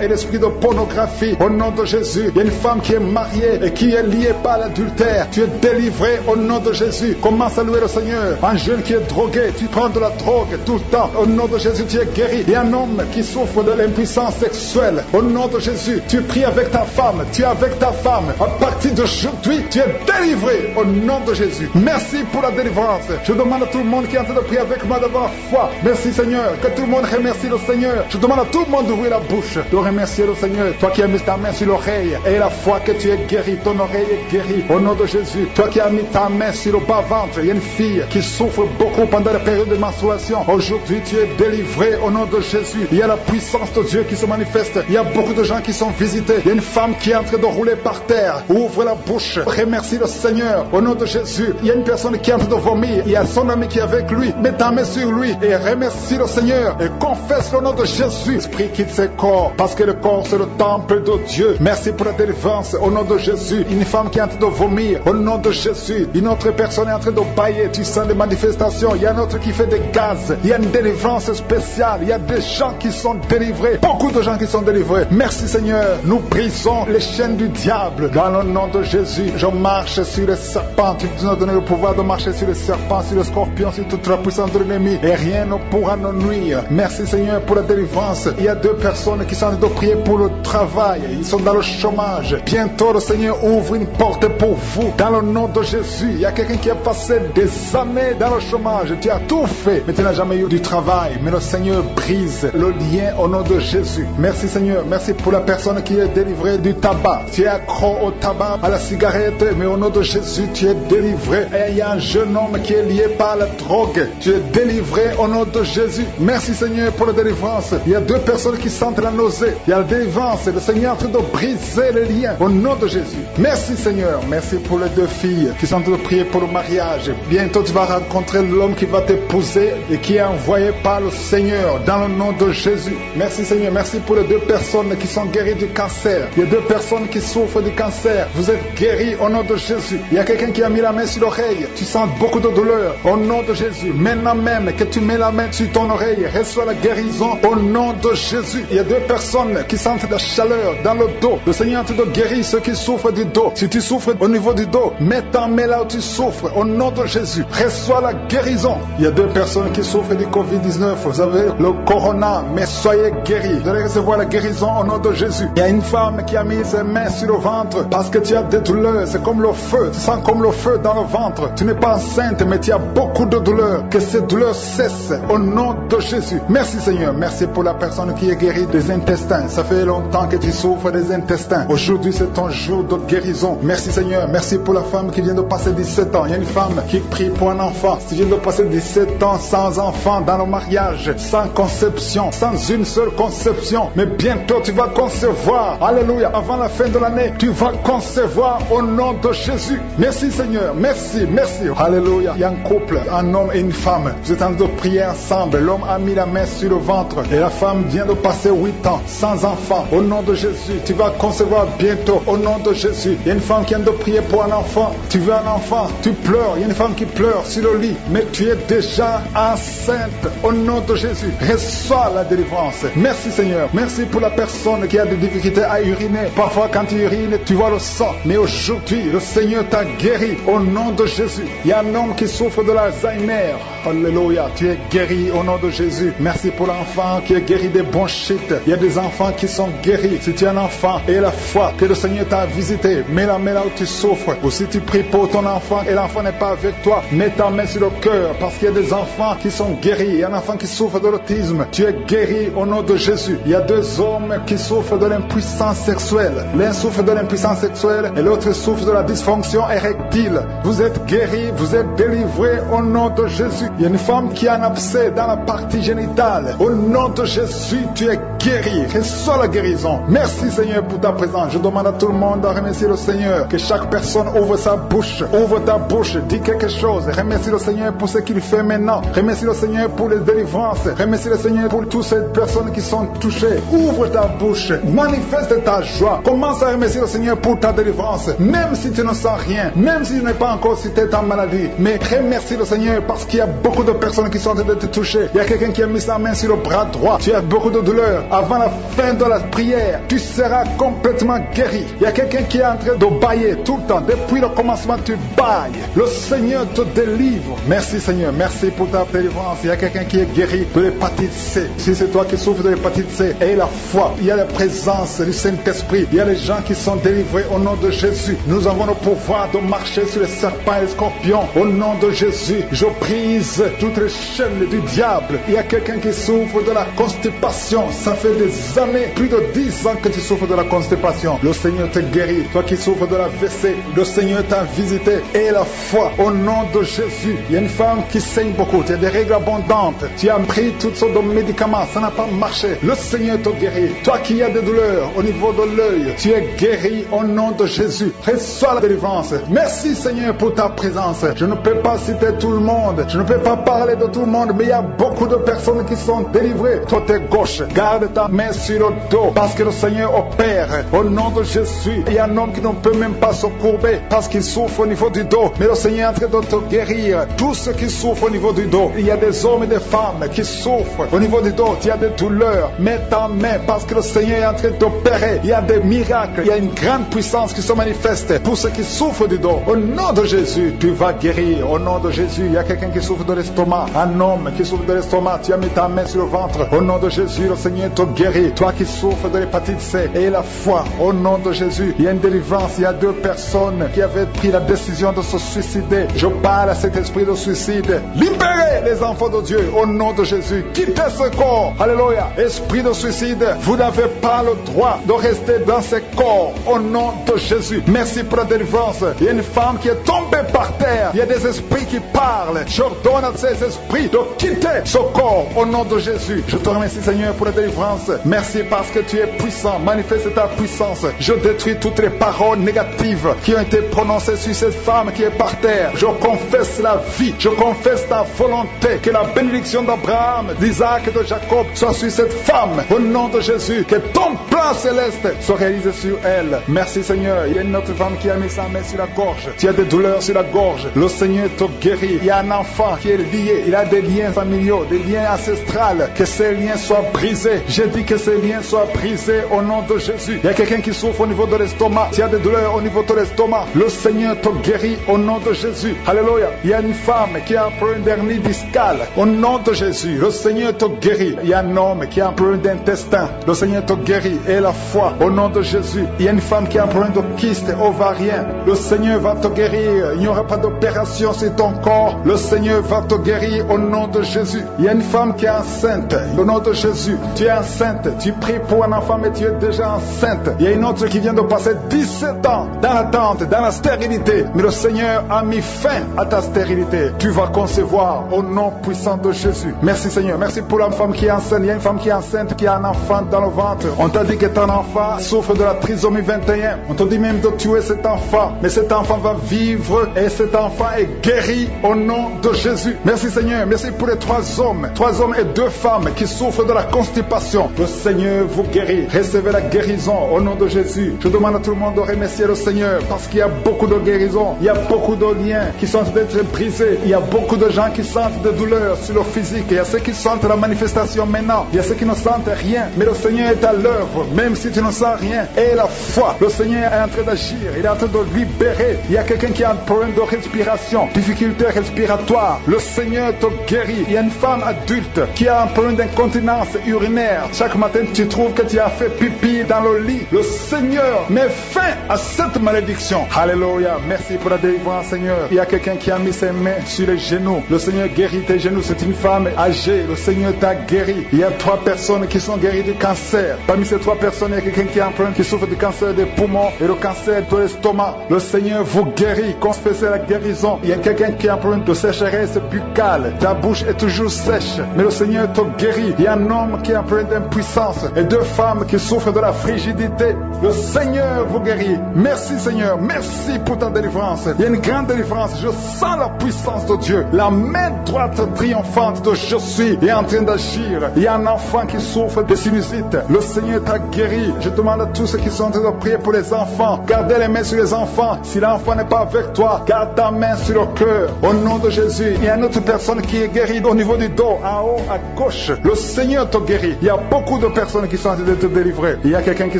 et l'esprit de pornographie. Au nom de Jésus, il y a une femme qui est mariée et qui est liée par l'adultère. Tu es délivré au nom de Jésus. Commence à louer le Seigneur. Un jeune qui est drogué, tu prends de la drogue tout le temps. Au nom de Jésus, tu es guéri. Il y a un homme qui souffre de l'impuissance sexuelle. Au nom de Jésus, tu pries avec ta femme. Tu es avec ta femme. À partir d'aujourd'hui, tu es délivré au nom de Jésus. Merci pour la délivrance. Je demande à tout le monde qui est en train de prier avec moi d'avoir foi. Merci Seigneur. Que tout le monde remercie le Seigneur. Je demande à tout le monde d'ouvrir la bouche, de remercier le Seigneur. Toi qui as mis ta main sur l'oreille et la foi que tu es guéri, ton oreille est guérie au nom de Jésus. Toi qui as mis ta main sur le bas-ventre, il y a une fille qui souffre beaucoup pendant la période de menstruation. Aujourd'hui, tu es délivré au nom de Jésus. Il y a la puissance de Dieu qui se manifeste. Il y a beaucoup de gens qui sont visités. Il y a une femme qui est en train de rouler par terre. Ouvre la bouche. Remercie le Seigneur au nom de Jésus. Il y a une personne qui est en train de vomir. Il y a son ami qui est avec lui. Mets ta main sur lui et remercie le Seigneur et confesse le nom de Jésus. Esprit quitte ses corps parce que le corps c'est le temple de Dieu. Merci pour la délivrance au nom de Jésus. Une femme qui est en train de vomir au nom de Jésus. Une autre personne est en train de bailler. Tu sens des manifestations. Il y a un autre qui fait des gaz. Il y a une délivrance spéciale. Il y a des gens qui sont délivrés. Beaucoup de gens qui sont délivrés. Merci Seigneur. Nous brisons les chaînes du diable dans le nom de Jésus. Je marche sur les serpents. Tu nous as donné le pouvoir de marcher sur les serpents, sur les scorpions, sur toute la puissance de l'ennemi. Et rien ne pourra nous nuire. Merci Seigneur pour la délivrance. Il y a 2 personnes qui sont en train de prier pour le travail. Ils sont dans le chômage. Bientôt le Seigneur ouvre une porte porte pour vous. Dans le nom de Jésus, il y a quelqu'un qui a passé des années dans le chômage. Tu as tout fait, mais tu n'as jamais eu du travail. Mais le Seigneur brise le lien au nom de Jésus. Merci Seigneur. Merci pour la personne qui est délivrée du tabac. Tu es accro au tabac, à la cigarette, mais au nom de Jésus, tu es délivré. Et il y a un jeune homme qui est lié par la drogue. Tu es délivré au nom de Jésus. Merci Seigneur pour la délivrance. Il y a 2 personnes qui sentent la nausée. Il y a la délivrance. Le Seigneur est en train de briser les liens au nom de Jésus. Merci Seigneur. Merci pour les 2 filles qui sont en train de prier pour le mariage. Bientôt tu vas rencontrer l'homme qui va t'épouser et qui est envoyé par le Seigneur dans le nom de Jésus. Merci Seigneur. Merci pour les 2 personnes qui sont guéries du cancer. Il y a 2 personnes qui souffrent du cancer. Vous êtes guéris au nom de Jésus. Il y a quelqu'un qui a mis la main sur l'oreille. Tu sens beaucoup de douleur au nom de Jésus. Maintenant même que tu mets la main sur ton oreille, reçois la guérison au nom de Jésus. Il y a 2 personnes qui sentent la chaleur dans le dos. Le Seigneur te guérit ceux qui souffrent du dos. Si tu souffres au niveau du dos, mets ta main là où tu souffres au nom de Jésus. Reçois la guérison. Il y a 2 personnes qui souffrent du Covid-19. Vous avez le corona, mais soyez guéris. Vous allez recevoir la guérison au nom de Jésus. Il y a une femme qui a mis ses mains sur le ventre parce que tu as des douleurs. C'est comme le feu. Tu sens comme le feu dans le ventre. Tu n'es pas enceinte, mais tu as beaucoup de douleurs. Que ces douleurs cessent au nom de Jésus. Merci Seigneur. Merci pour la personne qui est guérie des intestins. Ça fait longtemps que tu souffres des intestins. Aujourd'hui, c'est ton jour de guérison. Merci Seigneur. Merci pour la femme qui vient de passer 17 ans. Il y a une femme qui prie pour un enfant. Tu viens de passer 17 ans sans enfant dans le mariage, sans conception, sans une seule conception. Mais bientôt, tu vas concevoir. Alléluia. Avant la fin de l'année, tu vas concevoir au nom de Jésus. Merci Seigneur. Merci, merci. Alléluia. Il y a un couple, un homme et une femme. Vous êtes en train de prier ensemble. L'homme a mis la main sur le ventre et la femme vient de passer 8 ans sans enfant. Au nom de Jésus, tu vas concevoir bientôt. Au nom de Jésus. Il y a une femme qui vient de prier pour un enfant. Tu veux un enfant, tu pleures. Il y a une femme qui pleure sur le lit, mais tu es déjà enceinte. Au nom de Jésus, reçois la délivrance. Merci Seigneur. Merci pour la personne qui a des difficultés à uriner. Parfois quand tu urines, tu vois le sang. Mais aujourd'hui, le Seigneur t'a guéri. Au nom de Jésus. Il y a un homme qui souffre de l'Alzheimer. Alléluia. Tu es guéri au nom de Jésus. Merci pour l'enfant qui est guéri des bronchites. Il y a des enfants qui sont guéris. Si tu es un enfant et la foi que le Seigneur t'a visité, mets la main là où tu souffres. Ou si tu pries pour ton enfant et l'enfant n'est pas avec toi, mets ta main sur le cœur parce qu'il y a des enfants qui sont guéris. Il y a un enfant qui souffre de l'autisme. Tu es guéri au nom de Jésus. Il y a 2 hommes qui souffrent de l'impuissance sexuelle. L'un souffre de l'impuissance sexuelle et l'autre souffre de la dysfonction érectile. Vous êtes guéris, vous êtes délivrés au nom de Jésus. Il y a une femme qui a un abcès dans la partie génitale. Au nom de Jésus, tu es guéri. Reçois la guérison. Merci Seigneur pour ta présence. Je demande à tout le monde de remercier le Seigneur. Que chaque personne ouvre sa bouche. Ouvre ta bouche. Dis quelque chose. Remercie le Seigneur pour ce qu'il fait maintenant. Remercie le Seigneur pour les délivrances. Remercie le Seigneur pour toutes ces personnes qui sont touchées. Ouvre ta bouche. Manifeste ta joie. Commence à remercier le Seigneur pour ta délivrance. Même si tu ne sens rien. Même si tu n'es pas encore cité ta maladie. Mais remercie le Seigneur parce qu'il y a beaucoup de personnes qui sont en train de te toucher. Il y a quelqu'un qui a mis sa main sur le bras droit. Tu as beaucoup de douleur. Avant la fin de la prière, tu seras complètement guéri. Il y a quelqu'un qui est en train de bailler tout le temps. Depuis le commencement, tu bailles. Le Seigneur te délivre. Merci Seigneur. Merci pour ta délivrance. Il y a quelqu'un qui est guéri de l'hépatite C. Si c'est toi qui souffres de l'hépatite C, aie la foi. Il y a la présence du Saint-Esprit. Il y a les gens qui sont délivrés au nom de Jésus. Nous avons le pouvoir de marcher sur les serpents et les scorpions. Au nom de Jésus, je brise toutes les chaînes du diable. Il y a quelqu'un qui souffre de la constipation. Ça fait des années, plus de 10 ans que tu souffres de la constipation. Le Seigneur te guérit. Toi qui souffres de la WC, le Seigneur t'a visité. Et la foi au nom de Jésus. Il y a une femme qui saigne beaucoup. Tu as des règles abondantes. Tu as pris toutes sortes de médicaments. Ça n'a pas marché. Le Seigneur te guérit. Toi qui as des douleurs au niveau de l'œil, tu es guéri au nom de Jésus. Reçois la délivrance. Merci Seigneur pour ta présence. Je ne peux pas citer tout le monde. Je ne peux pas parler de tout le monde, mais il y a beaucoup de personnes qui sont délivrées. Côté gauche, garde ta main sur le dos parce que le Seigneur opère. Au nom de Jésus, il y a un homme qui ne peut même pas se courber parce qu'il souffre au niveau du dos. Mais le Seigneur est en train de te guérir. Tous ceux qui souffrent au niveau du dos, il y a des hommes et des femmes qui souffrent au niveau du dos. Il y a des douleurs. Mets ta main parce que le Seigneur est en train d'opérer. Il y a des miracles. Il y a une grande puissance qui se manifeste pour ceux qui souffrent du dos. Au nom de Jésus, tu vas guérir. Au nom de Jésus, il y a quelqu'un qui souffre de l'estomac. Un homme qui souffre de l'estomac. Tu as mis ta main sur le ventre. Au nom de Jésus, le Seigneur te te guérit. Toi qui souffres de l'hépatite C, et la foi, au nom de Jésus. Il y a une délivrance. Il y a 2 personnes qui avaient pris la décision de se suicider. Je parle à cet esprit de suicide. Libérez les enfants de Dieu au nom de Jésus. Quittez ce corps. Alléluia. Esprit de suicide, vous n'avez pas le droit de rester dans ce corps au nom de Jésus. Merci pour la délivrance. Il y a une femme qui est tombée par terre. Il y a des esprits qui parlent. J'ordonne à ces esprits de quitter ce corps au nom de Jésus. Je te remercie Seigneur pour la délivrance. Merci parce que tu es puissant. Manifeste ta puissance. Je détruis toutes les paroles négatives qui ont été prononcées sur cette femme qui est par terre. Je confesse la vie. Je confesse ta volonté. Que la bénédiction d'Abraham, d'Isaac et de Jacob soit sur cette femme au nom de Jésus. Que ton plan céleste soit réalisé sur elle. Merci Seigneur. Il y a une autre femme qui a mis sa main sur la gorge. Tu as des douleurs sur la gorge. Le Seigneur te guérit. Il y a un enfant qui est lié. Il a des liens familiaux, des liens ancestrales. Que ces liens soient brisés. J'ai dit que ces liens soient brisés au nom de Jésus. Il y a quelqu'un qui souffre au niveau de l'estomac. Tu as des douleurs au niveau de l'estomac. Le Seigneur te guérit au nom de Jésus. Alléluia. Il y a une femme qui a un problème d'hernie discale. Au nom de Jésus. Le Seigneur te guérit. Il y a un homme qui a un problème d'intestin. Le Seigneur te guérit. Et la foi au nom de Jésus. Il y a une femme qui a un problème de kyste ovarien. Le Seigneur va te guérir. Il n'y aura pas d'opération sur ton corps. Le Seigneur va te guérir au nom de Jésus. Il y a une femme qui est enceinte. Au nom de Jésus. Tu es enceinte. Tu pries pour un enfant mais tu es déjà enceinte. Il y a une autre qui vient de passer 17 ans dans l'attente, dans la stérilité. Mais le Seigneur a mis fin à ta stérilité. Tu vas concevoir au nom puissant de Jésus. Merci Seigneur. Merci pour la femme qui est enceinte. Il y a une femme qui est enceinte qui a un enfant dans le ventre. On t'a dit que ton enfant souffre de la trisomie 21. On t'a dit même de tuer cet enfant. Mais cet enfant va vivre et cet enfant est guéri au nom de Jésus. Merci Seigneur. Merci pour les 3 hommes. 3 hommes et 2 femmes qui souffrent de la constipation. Le Seigneur vous guérit. Recevez la guérison au nom de Jésus. Je demande à tout le monde de remercier le Seigneur parce qu'il y a beaucoup de guérisons. Il y a beaucoup de liens qui sont d'être brisés. Il y a beaucoup de gens qui sentent des douleurs sur leur physique. Il y a ceux qui sentent la manifestation maintenant. Il y a ceux qui ne sentent rien. Mais le Seigneur est à l'œuvre, même si tu ne sens rien. Et la foi, le Seigneur est en train d'agir. Il est en train de libérer. Il y a quelqu'un qui a un problème de respiration, difficulté respiratoire. Le Seigneur te guérit. Il y a une femme adulte qui a un problème d'incontinence urinaire. Chaque matin, tu trouves que tu as fait pipi dans le lit. Le Seigneur met fin à cette malédiction. Alléluia. Merci pour la délivrance, Seigneur. Il y a quelqu'un qui a mis ses mains sur les genoux. Le Seigneur guérit tes genoux. C'est une femme âgée. Le Seigneur t'a guéri. Il y a 3 personnes qui sont guéries du cancer. Parmi ces 3 personnes, il y a quelqu'un qui a un problème, qui souffre du cancer des poumons et le cancer de l'estomac. Le Seigneur vous guérit. Confessez la guérison. Il y a quelqu'un qui a un problème de sécheresse buccale. Ta bouche est toujours sèche. Mais le Seigneur te guérit. Il y a un homme qui a un problème d'impuissance et 2 femmes qui souffrent de la frigidité. Le Seigneur vous guérit. Merci Seigneur. Merci pour ta délivrance. Il y a une grande délivrance. Je sens la puissance de Dieu. La main droite triomphante de je suis est en train d'agir. Il y a un enfant qui souffre de sinusite. Le Seigneur t'a guéri. Je demande à tous ceux qui sont en train de prier pour les enfants. Gardez les mains sur les enfants. Si l'enfant n'est pas avec toi, garde ta main sur le cœur. Au nom de Jésus. Il y a une autre personne qui est guérie au niveau du dos, en haut, à gauche. Le Seigneur te guérit. Il y a beaucoup de personnes qui sont en train de te délivrer. Il y a quelqu'un qui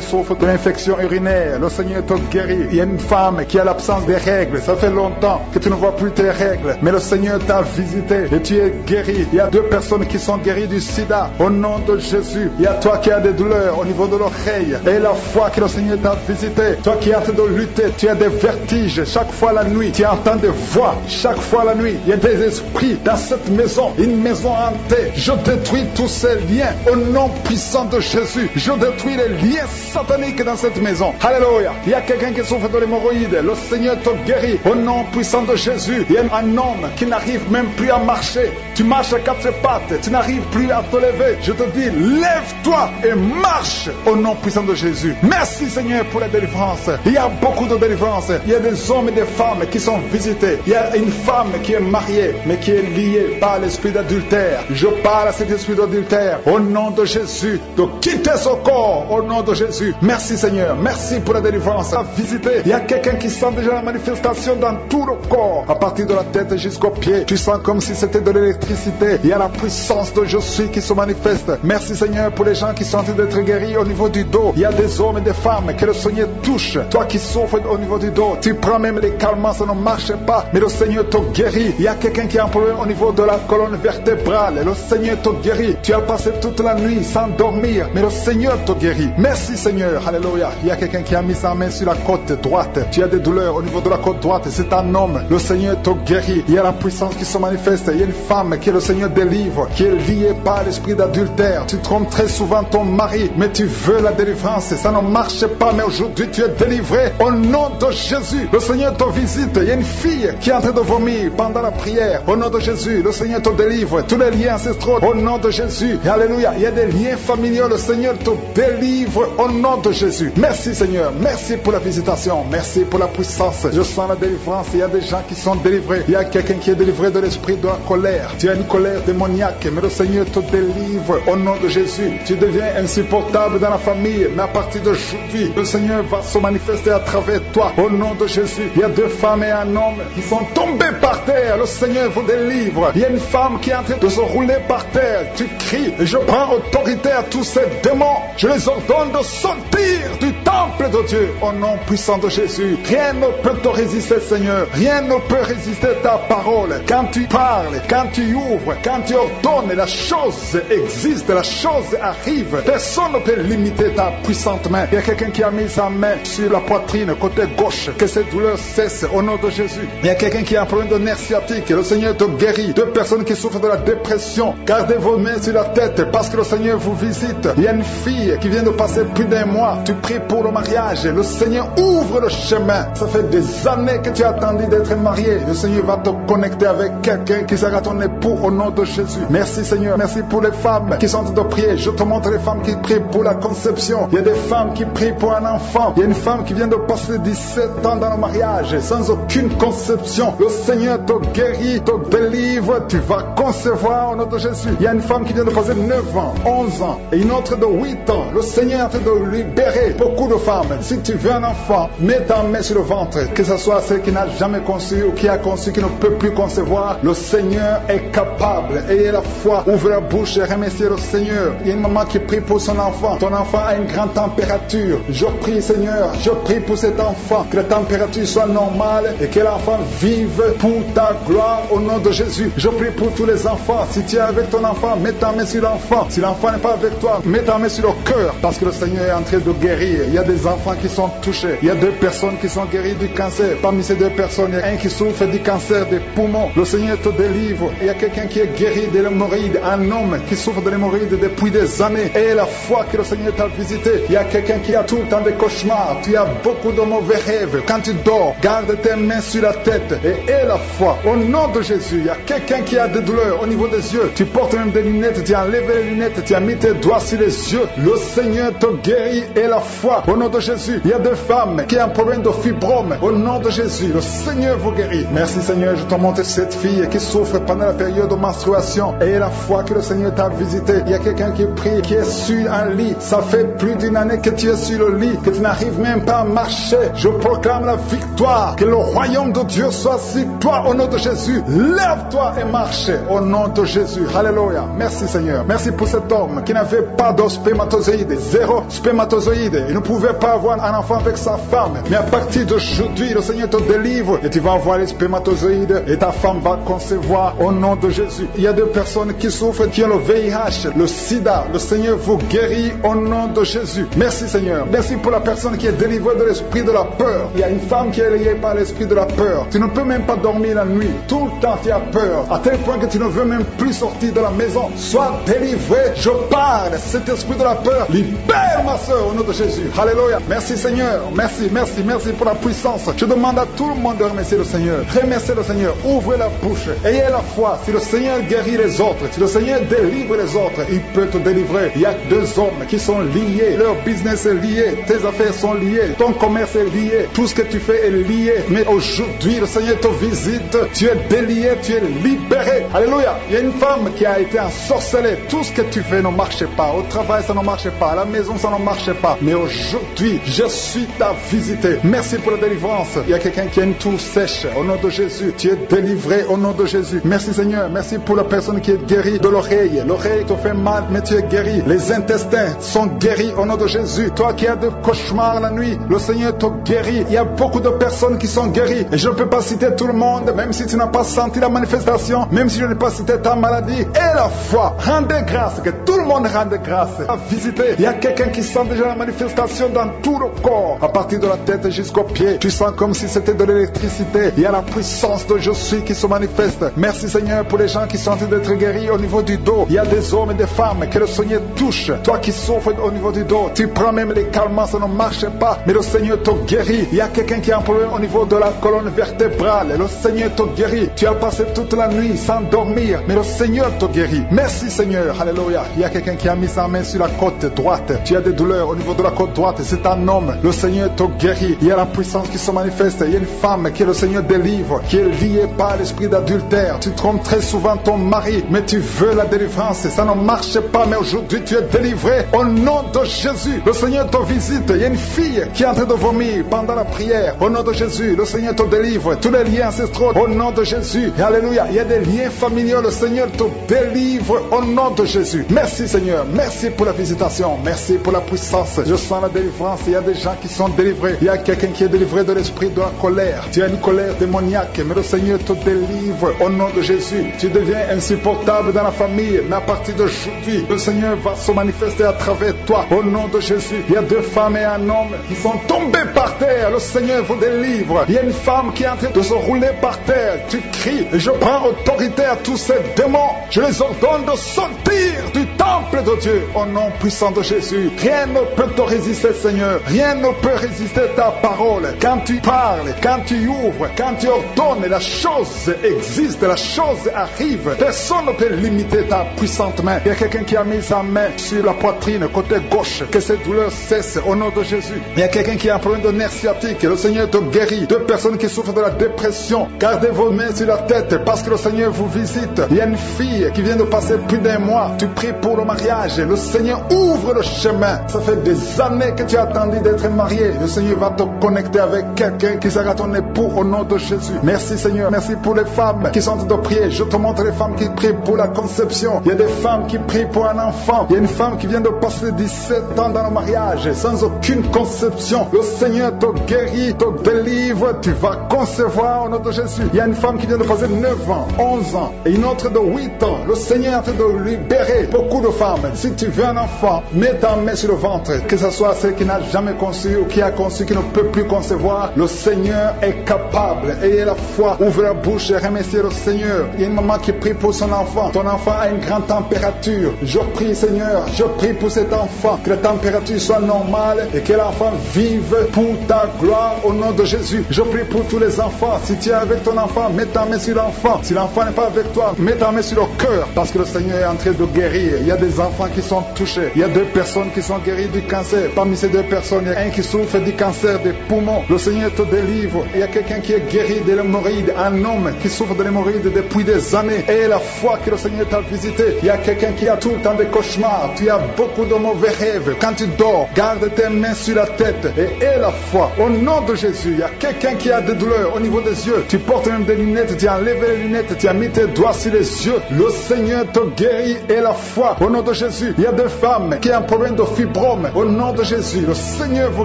souffre de l'infection urinaire. Le Seigneur te guérit. Il y a une femme qui a l'absence des règles. Ça fait longtemps que tu ne vois plus tes règles. Mais le Seigneur t'a visité et tu es guéri. Il y a 2 personnes qui sont guéries du sida. Au nom de Jésus. Il y a toi qui as des douleurs au niveau de l'oreille. Et la foi que le Seigneur t'a visité. Toi qui es en train de lutter. Tu as des vertiges. Chaque fois la nuit, tu entends des voix. Chaque fois la nuit, il y a des esprits dans cette maison. Une maison hantée. Je détruis tous ces liens. Au nom puissant de Jésus. Je détruis les liens sataniques dans cette maison. Alléluia. Il y a quelqu'un qui souffre de l'hémorroïde. Le Seigneur te guérit. Au nom puissant de Jésus. Il y a un homme qui n'arrive même plus à marcher. Tu marches à 4 pattes. Tu n'arrives plus à te lever. Je te dis, lève-toi et marche. Au nom puissant de Jésus. Merci Seigneur pour la délivrance. Il y a beaucoup de délivrance. Il y a des hommes et des femmes qui sont visités. Il y a une femme qui est mariée, mais qui est liée par l'esprit d'adultère. Je parle à cet esprit d'adultère. Au nom de Jésus, de quitter ce corps. Au nom de Jésus. Merci Seigneur. Merci pour la délivrance. À visiter. Il y a quelqu'un qui sent déjà la manifestation dans tout le corps. À partir de la tête jusqu'aux pieds. Tu sens comme si c'était de l'électricité. Il y a la puissance de je suis qui se manifeste. Merci Seigneur pour les gens qui sont en train d'être guéris au niveau du dos. Il y a des hommes et des femmes que le Seigneur touche. Toi qui souffres au niveau du dos, tu prends même les calmants, ça ne marche pas, mais le Seigneur te guérit. Il y a quelqu'un qui a un problème au niveau de la colonne vertébrale, le Seigneur te guérit. Tu as passé toute la nuit sans dormir, mais le Seigneur te guérit. Merci Seigneur, alléluia. Il y a quelqu'un qui a mis sa main sur la côte droite. Tu as des douleurs au niveau de la côte droite, c'est un homme. Le Seigneur te guérit. Il y a la puissance qui se manifeste. Il y a une femme que le Seigneur délivre, qui est liée par l'esprit d'adultère. Tu trompes très souvent ton mari, mais tu veux la délivrance. Ça ne marche pas, mais aujourd'hui tu es délivré au nom de Jésus. Le Seigneur te visite. Il y a une fille qui est en train de vomir pendant la prière. Au nom de Jésus, le Seigneur te délivre. Tous les liens ancestraux, au nom de Jésus. Et alléluia. Il y a des liens familiaux. Le Seigneur te délivre au nom de Jésus. Merci Seigneur. Merci pour la visitation. Merci pour la puissance. Je sens la délivrance. Il y a des gens qui sont délivrés. Il y a quelqu'un qui est délivré de l'esprit de la colère. Tu as une colère démoniaque, mais le Seigneur te délivre au nom de Jésus. Tu deviens insupportable dans la famille, mais à partir d'aujourd'hui, le Seigneur va se manifester à travers toi au nom de Jésus. Il y a 2 femmes et un homme qui sont tombés par terre. Le Seigneur vous délivre. Il y a une femme qui est en train de se rouler par terre. Tu cries et je prends autorité à tous ces démons. Je les ordonne de sortir du temple de Dieu au nom puissant de Jésus. Rien ne peut te résister, Seigneur. Rien ne peut résister ta parole. Quand tu parles, quand tu ouvres, quand tu ordonnes, la chose existe, la chose arrive. Personne ne peut limiter ta puissante main. Il y a quelqu'un qui a mis sa main sur la poitrine, côté gauche. Que cette douleur cesse au nom de Jésus. Il y a quelqu'un qui a un problème de nerf sciatique. Le Seigneur te guérit. 2 personnes qui souffrent de la dépression. Gardez vos mains sur la tête parce que le Seigneur vous visite. Il y a une fille qui vient de passer plus d'1 mois. Tu pries pour le mariage. Le Seigneur ouvre le chemin. Ça fait des années que tu as attendu d'être marié. Le Seigneur va te connecter avec quelqu'un qui sera ton époux au nom de Jésus. Merci Seigneur. Merci pour les femmes qui sont en train de prier. Je te montre les femmes qui prient pour la conception. Il y a des femmes qui prient pour un enfant. Il y a une femme qui vient de passer 17 ans dans le mariage sans aucune conception. Le Seigneur te guérit, te délivre. Tu vas concevoir au nom de Jésus. Il y a une femme qui vient de passer 9 ans, 11 ans et une autre de 8 ans. Le Seigneur est en train de libérer beaucoup de femmes. Si tu veux un enfant, mets ta main sur le ventre. Que ce soit celle qui n'a jamais conçu ou qui a conçu, qui ne peut plus concevoir. Le Seigneur est capable. Ayez la foi. Ouvre la bouche et remerciez le Seigneur. Il y a une maman qui prie pour son enfant. Ton enfant a une grande température. Je prie Seigneur. Je prie pour cet enfant. Que la température soit normale et que l'enfant vive pour ta gloire au nom de Jésus. Je prie pour tous les enfants. Si tu es avec ton enfant, mets ta main sur l'enfant. Si l'enfant n'est pas avec toi, mets ta main sur le cœur. Parce que le Seigneur est en train de guérir. Il y a des enfants qui sont touchés. Il y a 2 personnes qui sont guéries du cancer. Parmi ces 2 personnes, il y a un qui souffre du cancer des poumons. Le Seigneur te délivre. Il y a quelqu'un qui est guéri de l'hémorroïde. Un homme qui souffre de l'hémorroïde depuis des années. Et la foi que le Seigneur t'a visité. Il y a quelqu'un qui a tout le temps des cauchemars. Tu as beaucoup de mauvais rêves. Quand tu dors, garde tes mains sur la tête. Et aie la foi. Au nom de Jésus, il y a quelqu'un qui a des douleurs au niveau des yeux. Tu portes même des lunettes. Tu as enlevé les lunettes. Tu as mis tes doigts sur les yeux. Le Seigneur te guérit. Et la foi. Au nom de Jésus, il y a 2 femmes qui ont un problème de fibrome. Au nom de Jésus, le Seigneur vous guérit. Merci Seigneur, je te montre cette fille qui souffre pendant la période de menstruation. Et la foi que le Seigneur t'a visité. Il y a quelqu'un qui prie, qui est sur un lit. Ça fait plus d'1 année que tu es sur le lit, que tu n'arrives même pas à marcher. Je proclame la victoire. Que le royaume de Dieu soit sur toi au nom de Jésus. Lève-toi et marche au nom de Jésus. Alléluia. Merci Seigneur. Merci pour cet homme qui n'avait pas de spermatozoïdes. 0 spermatozoïdes. Il ne pouvait pas avoir un enfant avec sa femme. Mais à partir d'aujourd'hui, le Seigneur te délivre et tu vas avoir les spermatozoïdes et ta femme va concevoir au nom de Jésus. Il y a 2 personnes qui souffrent, qui ont le VIH, le sida. Le Seigneur vous guérit au nom de Jésus. Merci Seigneur. Merci pour la personne qui est délivrée de l'esprit de la peur. Il y a une femme qui est liée par l'esprit de la peur. Tu ne peux même pas dormir la nuit. Tout le temps tu as peur. À tel point que tu ne veux même plus sortir de la maison. Sois délivré. Je parle. Cet esprit de la peur, libère ma soeur au nom de Jésus. Alléluia. Merci Seigneur. Merci, merci, merci pour la puissance. Je demande à tout le monde de remercier le Seigneur. Remerciez le Seigneur. Ouvrez la bouche. Ayez la foi. Si le Seigneur guérit les autres, si le Seigneur délivre les autres, il peut te délivrer. Il y a 2 hommes qui sont liés. Leur business est lié. Tes affaires sont liées. Ton commerce est lié. Tout ce que tu fais est lié. Mais aujourd'hui, le Seigneur te visite. Tu es délié. Tu es libéré. Alléluia. Il y a une femme qui a été ensorcelée. Tout ce que tu fais ne marche pas. Au travail, ça ne marchait pas. À la maison, ça ne marchait pas. Mais aujourd'hui, je suis ta visité. Merci pour la délivrance. Il y a quelqu'un qui a une toux sèche. Au nom de Jésus, tu es délivré au nom de Jésus. Merci Seigneur. Merci pour la personne qui est guérie de l'oreille. L'oreille te fait mal, mais tu es guéri. Les intestins sont guéris au nom de Jésus. Toi qui as des cauchemars la nuit, le Seigneur te guérit. Il y a beaucoup de personnes qui sont guéries. Et je ne peux pas citer tout le monde, même si tu n'as pas senti la manifestation, même si je n'ai pas cité ta maladie. Et la foi, rendez grâce, que tout le monde rende grâce. À visiter, il y a quelqu'un qui sent déjà la manifestation dans tout le corps, à partir de la tête jusqu'aux pieds. Tu sens comme si c'était de l'électricité. Il y a la puissance de je suis qui se manifeste. Merci Seigneur pour les gens qui sont en train d'être guéris au niveau du dos. Il y a des hommes et des femmes que le Seigneur touche. Toi qui souffres au niveau du dos, tu prends même les calmants, ça ne marche pas, mais le Seigneur te guérit. Il y a quelqu'un qui a un problème au niveau de la colonne vertébrale. Le Seigneur te guérit. Tu as passé toute la nuit sans dormir, mais le Seigneur te guérit. Merci Seigneur. Alléluia. Il y a quelqu'un qui a mis sa main sur la côte droite. Tu as des douleurs au niveau de la côte droite. C'est un homme. Le Seigneur te guérit. Il y a la puissance qui se manifeste. Il y a une femme que le Seigneur délivre, qui est liée par l'esprit d'adultère. Tu trompes très souvent ton mari, mais tu veux la délivrance. Ça ne marche pas, mais aujourd'hui tu es délivré au nom de Jésus. Le Seigneur te visite. Il y a une fille qui est en train de vomir pendant la prière. Au nom de Jésus, le Seigneur te délivre. Tous les liens ancestraux, au nom de Jésus. Et alléluia. Il y a des liens familiaux. Le Seigneur te délivre au nom de Jésus. Merci Seigneur. Merci pour la visitation. Merci pour la puissance. Je sens la délivrance. Il y a des gens qui sont délivrés. Il y a quelqu'un qui est délivré de l'esprit de la colère. Tu as une colère démoniaque, mais le Seigneur te délivre au nom de Jésus. Tu deviens insupportable dans la famille, mais à partir d'aujourd'hui, le Seigneur va se manifester à travers toi au nom de Jésus. Il y a deux femmes et un homme qui sont tombés par terre. Le Seigneur vous délivre. Il y a une femme qui est en train de se rouler par terre. Tu cries. Et je prends autorité à tous ces démons. Je les ordonne de sortir du temple de Dieu au nom puissant de Jésus. Rien ne peut te résister, Seigneur. Rien ne peut résister ta parole. Quand tu parles, quand tu ouvres, quand tu ordonnes, la chose existe, la chose arrive. Personne ne peut limiter ta puissante main. Il y a quelqu'un qui a mis sa main sur la poitrine, côté gauche. Que cette douleur cesse au nom de Jésus. Il y a quelqu'un qui a un problème de nerf sciatique. Le Seigneur te guérit. Deux personnes qui souffrent de la dépression. Gardez vos mains sur la tête parce que le Seigneur vous visite. Il y a une fille qui vient de passer plus d'un mois. Tu pries pour le mariage. Le Seigneur ouvre le chemin. Ça fait des années que tu as attendu d'être marié. Le Seigneur va te connecter avec quelqu'un qui sera ton époux au nom de Jésus. Merci Seigneur. Merci pour les femmes qui sont en train de prier. Je te montre les femmes qui prient pour la conception. Il y a des femmes qui prient pour un enfant. Il y a une femme qui vient de passer 17 ans dans le mariage sans aucune conception. Le Seigneur te guérit, te délivre. Tu vas concevoir au nom de Jésus. Il y a une femme qui vient de passer 9 ans, 11 ans et une autre de 8 ans. Le Seigneur est en train de libérer beaucoup de femmes. Si tu veux un enfant, mets ta main sur le ventre. Que ce soit celle qui n'a jamais conçu ou qui a conçu, qui ne peut plus concevoir. Le Seigneur est capable. Ayez la foi. Ouvre la bouche et remerciez le Seigneur. Il y a une maman qui prie pour son enfant. Ton enfant a une grande température. Je prie Seigneur, je prie pour cet enfant. Que la température soit normale et que l'enfant vive pour ta gloire au nom de Jésus. Je prie pour tous les enfants. Si tu es avec ton enfant, mets ta main sur l'enfant. Si l'enfant n'est pas avec toi, mets ta main sur le cœur. Parce que le Seigneur est en train de guérir. Il y a des enfants qui sont touchés. Il y a 2 personnes qui sont guéries du cancer. Parmi ces 2 personnes, il y a un qui souffre du cancer des poumons. Le Seigneur te délivre. Il y a quelqu'un qui est guéri de l'hémorroïde. Un homme qui souffre de l'hémorroïde depuis des années. Et la foi que le Seigneur t'a visité. Il y a quelqu'un qui a tout le temps des cauchemars. Tu as beaucoup de mauvais rêves. Quand tu dors, garde tes mains sur la tête. Et aie la foi. Au nom de Jésus, il y a quelqu'un qui a des douleurs au niveau des yeux. Tu portes même des lunettes. Tu as enlevé les lunettes. Tu as mis tes doigts sur les yeux. Le Seigneur te guérit. Et la foi. Au nom de Jésus, il y a des femmes qui ont un problème de fibrome. Au nom de Jésus, le Seigneur vous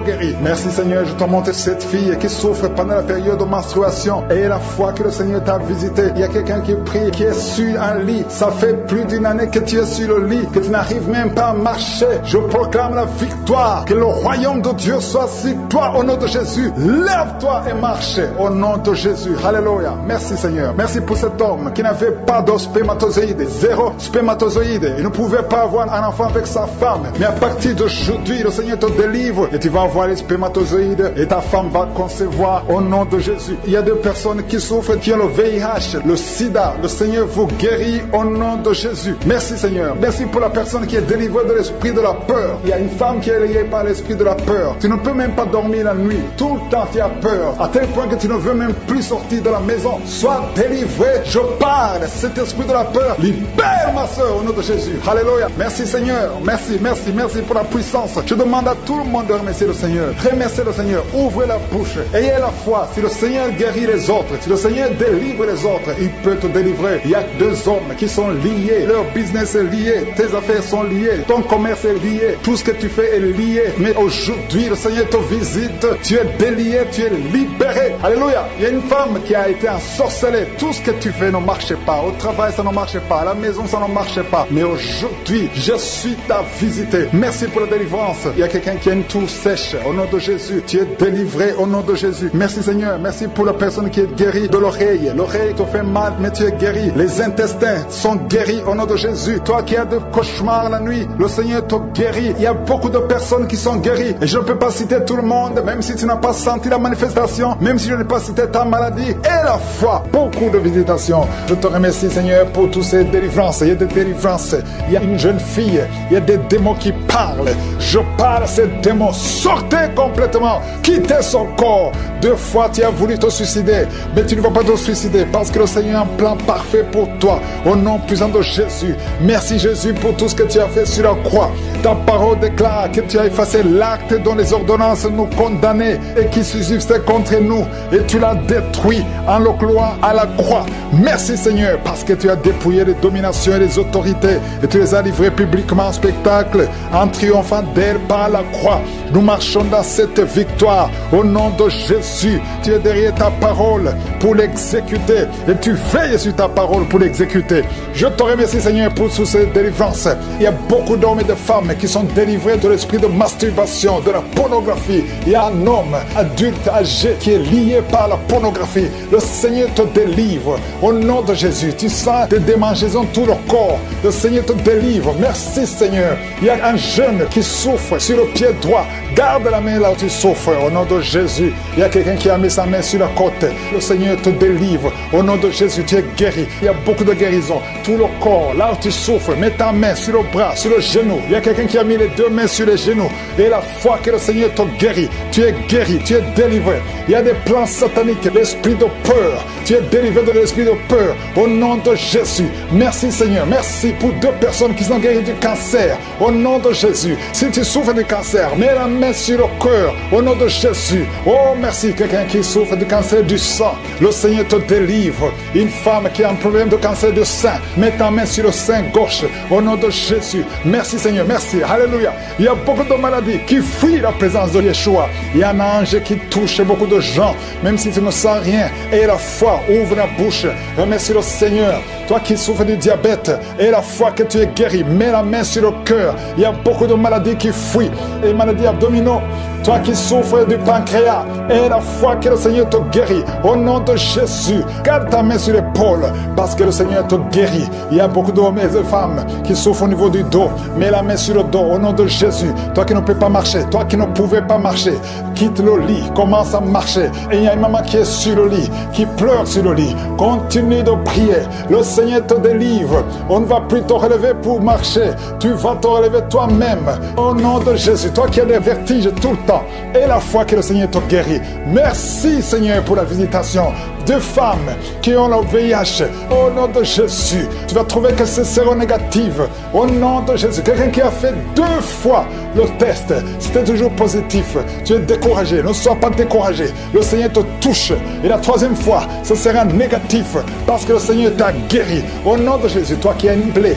guérit. Merci Seigneur, je te montre cette fille qui souffre pendant la période de menstruation. Et la foi que le Seigneur t'a visité. Il y a quelqu'un qui prie, qui est sur un lit. Ça fait plus d'une année que tu es sur le lit, que tu n'arrives même pas à marcher. Je proclame la victoire. Que le royaume de Dieu soit sur toi au nom de Jésus. Lève-toi et marche au nom de Jésus. Alléluia. Merci Seigneur. Merci pour cet homme qui n'avait pas de spermatozoïdes. 0 spermatozoïdes. Il ne pouvait pas avoir un enfant avec sa femme. Mais à partir d'aujourd'hui, le Seigneur te délivre et tu vas avoir les spermatozoïdes et ta femme va concevoir au nom de Jésus. Il y a 2 personnes qui souffrent, qui ont le VIH, le sida. Le Seigneur vous guérit au nom de Jésus. Merci Seigneur. Merci pour la personne qui est délivrée de l'esprit de la peur. Il y a une femme qui est liée par l'esprit de la peur. Tu ne peux même pas dormir la nuit. Tout le temps tu as peur. À tel point que tu ne veux même plus sortir de la maison. Sois délivré. Je parle. Cet esprit de la peur, libère ma soeur au nom de de Jésus. Alléluia. Merci Seigneur. Merci pour la puissance. Je demande à tout le monde de remercier le Seigneur. Remerciez le Seigneur. Ouvrez la bouche. Ayez la foi. Si le Seigneur guérit les autres, si le Seigneur délivre les autres, il peut te délivrer. Il y a deux hommes qui sont liés. Leur business est lié. Tes affaires sont liées. Ton commerce est lié. Tout ce que tu fais est lié. Mais aujourd'hui, le Seigneur te visite. Tu es délié. Tu es libéré. Alléluia. Il y a une femme qui a été ensorcelée. Tout ce que tu fais ne marche pas. Au travail, ça ne marche pas. À la maison, ça ne marche pas. Mais aujourd'hui, je suis ta visité. Merci pour la délivrance. Il y a quelqu'un qui a une toux sèche. Au nom de Jésus, tu es délivré au nom de Jésus. Merci Seigneur. Merci pour la personne qui est guérie de l'oreille. L'oreille te fait mal, mais tu es guéri. Les intestins sont guéris au nom de Jésus. Toi qui as des cauchemars la nuit, le Seigneur te guérit. Il y a beaucoup de personnes qui sont guéries. Et je ne peux pas citer tout le monde, même si tu n'as pas senti la manifestation, même si je n'ai pas cité ta maladie et la foi. Beaucoup de visitations. Je te remercie Seigneur pour toutes ces délivrances. Il y a des délivrances. Il y a une jeune fille. Il y a des démons qui parlent. Je parle à ces démons. Sortez complètement. Quittez son corps. 2 fois tu as voulu te suicider, mais tu ne vas pas te suicider parce que le Seigneur a un plan parfait pour toi. Au nom puissant de Jésus. Merci Jésus pour tout ce que tu as fait sur la croix. Ta parole déclare que tu as effacé l'acte dont les ordonnances nous condamnaient et qui subsistait contre nous. Et tu l'as détruit en le clouant à la croix. Merci Seigneur parce que tu as dépouillé les dominations et les autorités et tu les as livrées publiquement en spectacle en triomphant d'elles par la croix. Nous marchons dans cette victoire au nom de Jésus. Tu es derrière ta parole pour l'exécuter et tu veilles sur ta parole pour l'exécuter. Je te remercie Seigneur pour toutes ces délivrances. Il y a beaucoup d'hommes et de femmes qui sont délivrés de l'esprit de masturbation, de la pornographie. Il y a un homme adulte âgé qui est lié par la pornographie. Le Seigneur te délivre au nom de Jésus. Tu sens des démangeaisons tout le corps. Le Seigneur te délivre. Merci Seigneur. Il y a un jeune qui souffre sur le pied droit. Garde la main là où tu souffres au nom de Jésus. Il y a quelqu'un qui a mis sa main sur la côte. Le Seigneur te délivre au nom de Jésus. Tu es guéri. Il y a beaucoup de guérison. Tout le corps, là où tu souffres, mets ta main sur le bras, sur le genou. Il y a quelqu'un qui a mis les 2 mains sur les genoux. Et la foi que le Seigneur te guérit. Tu es guéri, tu es délivré. Il y a des plans sataniques, l'esprit de peur. Tu es délivré de l'esprit de peur au nom de Jésus. Merci Seigneur. Merci pour 2 personnes qui sont guéries du cancer au nom de Jésus. Si tu souffres du cancer, mets la main sur le cœur au nom de Jésus. Oh merci. Quelqu'un qui souffre du cancer du sang, le Seigneur te délivre. Une femme qui a un problème de cancer du sein, mets ta main sur le sein gauche au nom de Jésus. Merci Seigneur. Merci. Alléluia. Il y a beaucoup de maladies qui fuient la présence de Yeshua. Il y a un ange qui touche beaucoup de gens, même si tu ne sens rien. Et la foi, ouvre la bouche. Remercie le Seigneur. Toi qui souffres du diabète, et la foi que tu es guéri, mets la main sur le cœur. Il y a beaucoup de maladies qui fuient. Et maladies abdominaux. Toi qui souffres du pancréas, et la foi que le Seigneur te guérit. Au nom de Jésus, garde ta main sur l'épaule, parce que le Seigneur te guérit. Il y a beaucoup d'hommes et de femmes qui souffrent au niveau du dos. Mets la main sur le dos, au nom de Jésus. Toi qui ne peux pas marcher, toi qui ne pouvais pas marcher, quitte le lit, commence à marcher. Et il y a une maman qui est sur le lit, qui pleure sur le lit. Continue de prier. Le Seigneur te délivre. On ne va plus te relever pour marcher. Tu vas te relever toi-même. Au nom de Jésus, toi qui as des vertiges tout le temps, et la foi que le Seigneur te guérit. Merci Seigneur pour la visitation. 2 femmes qui ont le VIH. Au nom de Jésus, tu vas trouver que c'est séronégatif. Au nom de Jésus, quelqu'un qui a fait 2 fois le test, c'était toujours positif. Tu es découragé, ne sois pas découragé. Le Seigneur te touche. Et la 3e fois, ce sera négatif parce que le Seigneur t'a guéri. Au nom de Jésus, toi qui as une plaie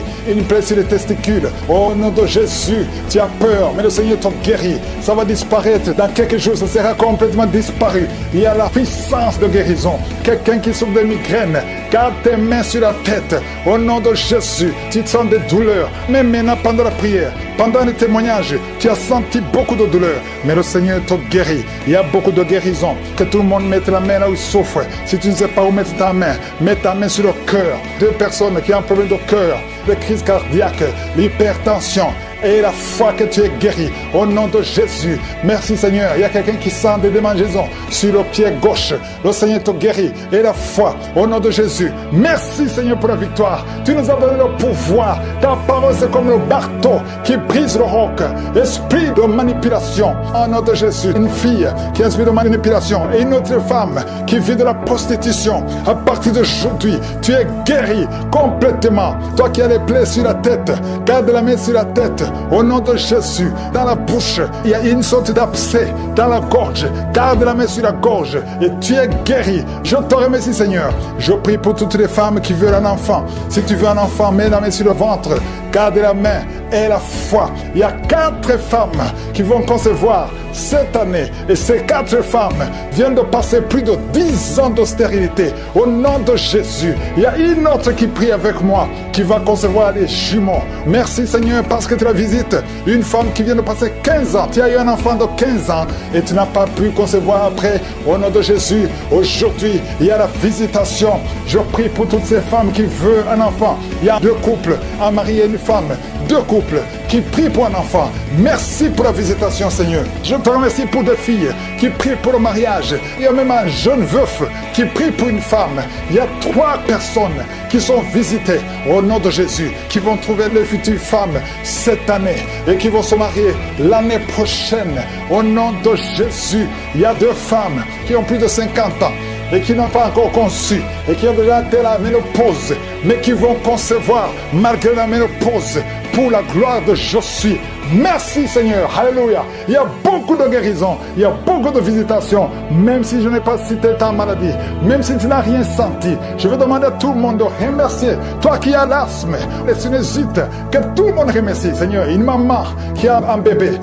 sur les testicules. Au nom de Jésus, tu as peur, mais le Seigneur te guérit. Ça va disparaître. Dans quelques jours, ça sera complètement disparu. Il y a la puissance de guérison. Quelqu'un qui souffre de migraine, garde tes mains sur la tête. Au nom de Jésus, tu sens des douleurs. Mais maintenant, pendant la prière, pendant le témoignage, tu as senti beaucoup de douleurs. Mais le Seigneur te guérit. Il y a beaucoup de guérison. Que tout le monde mette la main là où il souffre. Si tu ne sais pas où mettre ta main, mets ta main sur le cœur. 2 personnes qui ont un problème de cœur, de crise cardiaque, l'hypertension. et la foi que tu es guéri. Au nom de Jésus. Merci Seigneur. Il y a quelqu'un qui sent des démangeaisons sur le pied gauche. Le Seigneur te guérit. Et la foi. Au nom de Jésus. Merci Seigneur pour la victoire. Tu nous as donné le pouvoir. Ta parole c'est comme le marteau qui brise le roc. Esprit de manipulation. Au nom de Jésus. Une fille qui a esprit de manipulation. Et une autre femme qui vit de la prostitution. À partir d'aujourd'hui, tu es guéri complètement. Toi qui as les plaies sur la tête, garde la main sur la tête. Au nom de Jésus. Dans la bouche, il y a une sorte d'abcès. Dans la gorge, garde la main sur la gorge. Et tu es guéri. Je te remercie Seigneur. Je prie pour toutes les femmes qui veulent un enfant. Si tu veux un enfant, mets la main sur le ventre. Garde la main et la foi. Il y a 4 femmes qui vont concevoir cette année. Et ces 4 femmes viennent de passer plus de 10 ans de stérilité. Au nom de Jésus. Il y a une autre qui prie avec moi, qui va concevoir les jumeaux. Merci Seigneur parce que tu la visites. Une femme qui vient de passer 15 ans. Tu as eu un enfant de 15 ans et tu n'as pas pu concevoir après. Au nom de Jésus, aujourd'hui, il y a la visitation. Je prie pour toutes ces femmes qui veulent un enfant. Il y a 2 couples, un mari et une femme. 2 couples qui prient pour un enfant. Merci pour la visitation Seigneur. Je te remercie pour 2 filles qui prient pour le mariage. Il y a même un jeune veuf qui prie pour une femme. Il y a 3 personnes qui sont visitées au nom de Jésus, qui vont trouver leur future femme cette année et qui vont se marier l'année prochaine au nom de Jésus. Il y a 2 femmes qui ont plus de 50 ans et qui n'ont pas encore conçu et qui ont déjà atteint la ménopause, mais qui vont concevoir malgré la ménopause pour la gloire de Je suis. Merci Seigneur, alléluia. Il y a beaucoup de guérisons, il y a beaucoup de visitations, même si je n'ai pas cité ta maladie, même si tu n'as rien senti. Je vais demander à tout le monde de remercier. Toi qui as l'asthme, les sinusites, que tout le monde remercie Seigneur. Une maman qui a un bébé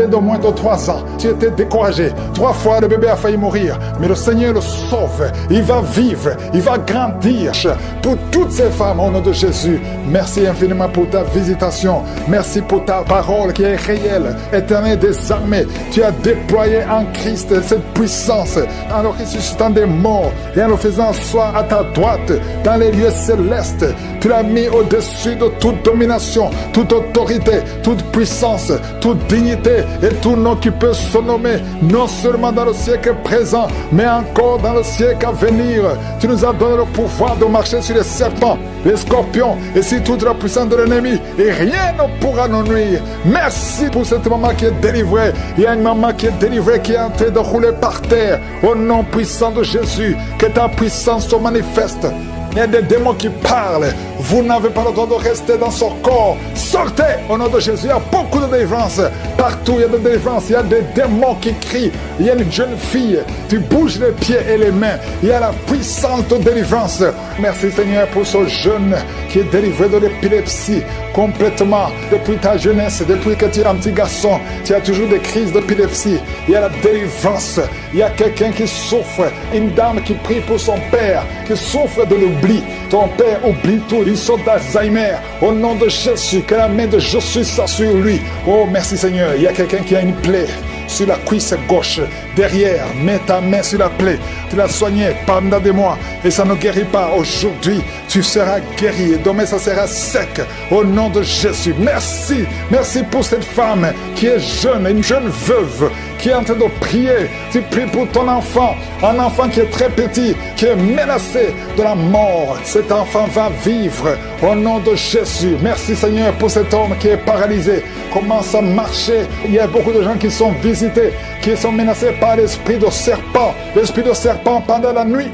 de moins de 3 ans, tu étais découragé. 3 fois le bébé a failli mourir, mais le Seigneur le sauve. Il va vivre, il va grandir. Pour toutes ces femmes au nom de Jésus, merci infiniment pour ta visitation. Merci pour ta parole qui est réelle, éternel des armées. Tu as déployé en Christ cette puissance en le ressuscitant des morts et en le faisant asseoir à ta droite dans les lieux célestes. Tu l'as mis au-dessus de toute domination, toute autorité, toute puissance, toute dignité et tout nom qui peut se nommer, non seulement dans le siècle présent, mais encore dans le siècle à venir. Tu nous as donné le pouvoir de marcher sur les serpents, les scorpions et sur toute la puissance de l'ennemi, et rien ne pourra nous nuire. Merci pour cette maman qui est délivrée. Il y a une maman qui est délivrée, qui est en train de rouler par terre. Au nom puissant de Jésus, que ta puissance se manifeste. Il y a des démons qui parlent. Vous n'avez pas le droit de rester dans son corps. Sortez au nom de Jésus. Il y a beaucoup de délivrance. Partout, il y a des délivrances. Il y a des démons qui crient. Il y a une jeune fille. Tu bouges les pieds et les mains. Il y a la puissance de délivrance. Merci Seigneur pour ce jeune qui est délivré de l'épilepsie complètement. Depuis ta jeunesse, depuis que tu es un petit garçon, tu as toujours des crises d'épilepsie. Il y a la délivrance. Il y a quelqu'un qui souffre. Une dame qui prie pour son père, qui souffre de l'oubli. Ton père oublie tout. Il sort d'Alzheimer. Au nom de Jésus, que la main de Jésus soit sur lui. Oh, merci Seigneur. Il y a quelqu'un qui a une plaie sur la cuisse gauche, derrière. Mets ta main sur la plaie. Tu l'as soignée pendant des mois et ça ne guérit pas. Aujourd'hui, tu seras guéri et demain, ça sera sec. Au nom de Jésus. Merci. Merci pour cette femme qui est jeune, une jeune veuve qui est en train de prier. Tu pries pour ton enfant, un enfant qui est très petit, qui est menacé de la mort. Cet enfant va vivre au nom de Jésus. Merci Seigneur pour cet homme qui est paralysé. Commence à marcher. Il y a beaucoup de gens qui sont visités, qui sont menacés par l'esprit de serpent. L'esprit de serpent pendant la nuit.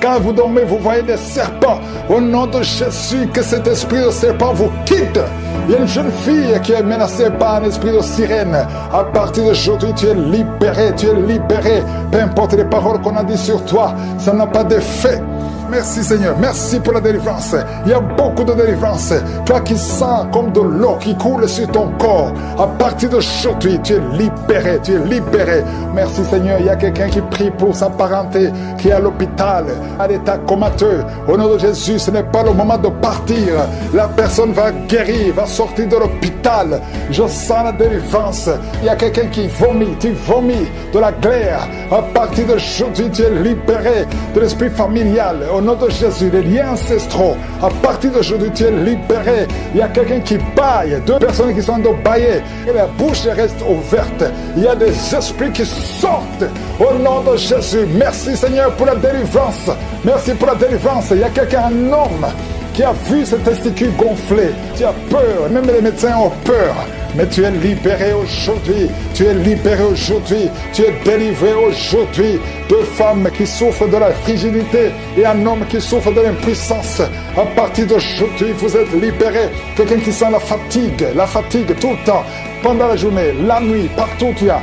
Quand vous dormez, vous voyez des serpents. Au nom de Jésus, que cet esprit de serpent vous quitte. Il y a une jeune fille qui est menacée par un esprit de sirène. À partir d'aujourd'hui, tu es libéré, tu es libéré. Peu importe les paroles qu'on a dit sur toi, ça n'a pas d'effet. Merci Seigneur, merci pour la délivrance. Il y a beaucoup de délivrance. Toi qui sens comme de l'eau qui coule sur ton corps, à partir d'aujourd'hui, tu es libéré, tu es libéré. Merci Seigneur, il y a quelqu'un qui prie pour sa parenté, qui est à l'hôpital, à l'état comateux. Au nom de Jésus, ce n'est pas le moment de partir. La personne va guérir, va sortir de l'hôpital. Je sens la délivrance. Il y a quelqu'un qui vomit, tu vomis de la glaire. À partir d'aujourd'hui, tu es libéré de l'esprit familial. Au nom de Jésus, les liens ancestraux. À partir d'aujourd'hui, tu es libéré. Il y a quelqu'un qui baille, 2 personnes qui sont en train de bailler et la bouche reste ouverte. Il y a des esprits qui sortent au nom de Jésus. Merci Seigneur pour la délivrance. Merci pour la délivrance. Il y a quelqu'un, un homme, qui a vu ses testicules gonflés. Tu as peur, même les médecins ont peur. Mais tu es libéré aujourd'hui. Tu es libéré aujourd'hui. Tu es délivré aujourd'hui. 2 femmes qui souffrent de la frigidité et un homme qui souffre de l'impuissance. À partir d'aujourd'hui, vous êtes libérés. Quelqu'un qui sent la fatigue tout le temps. Pendant la journée, la nuit, partout tu as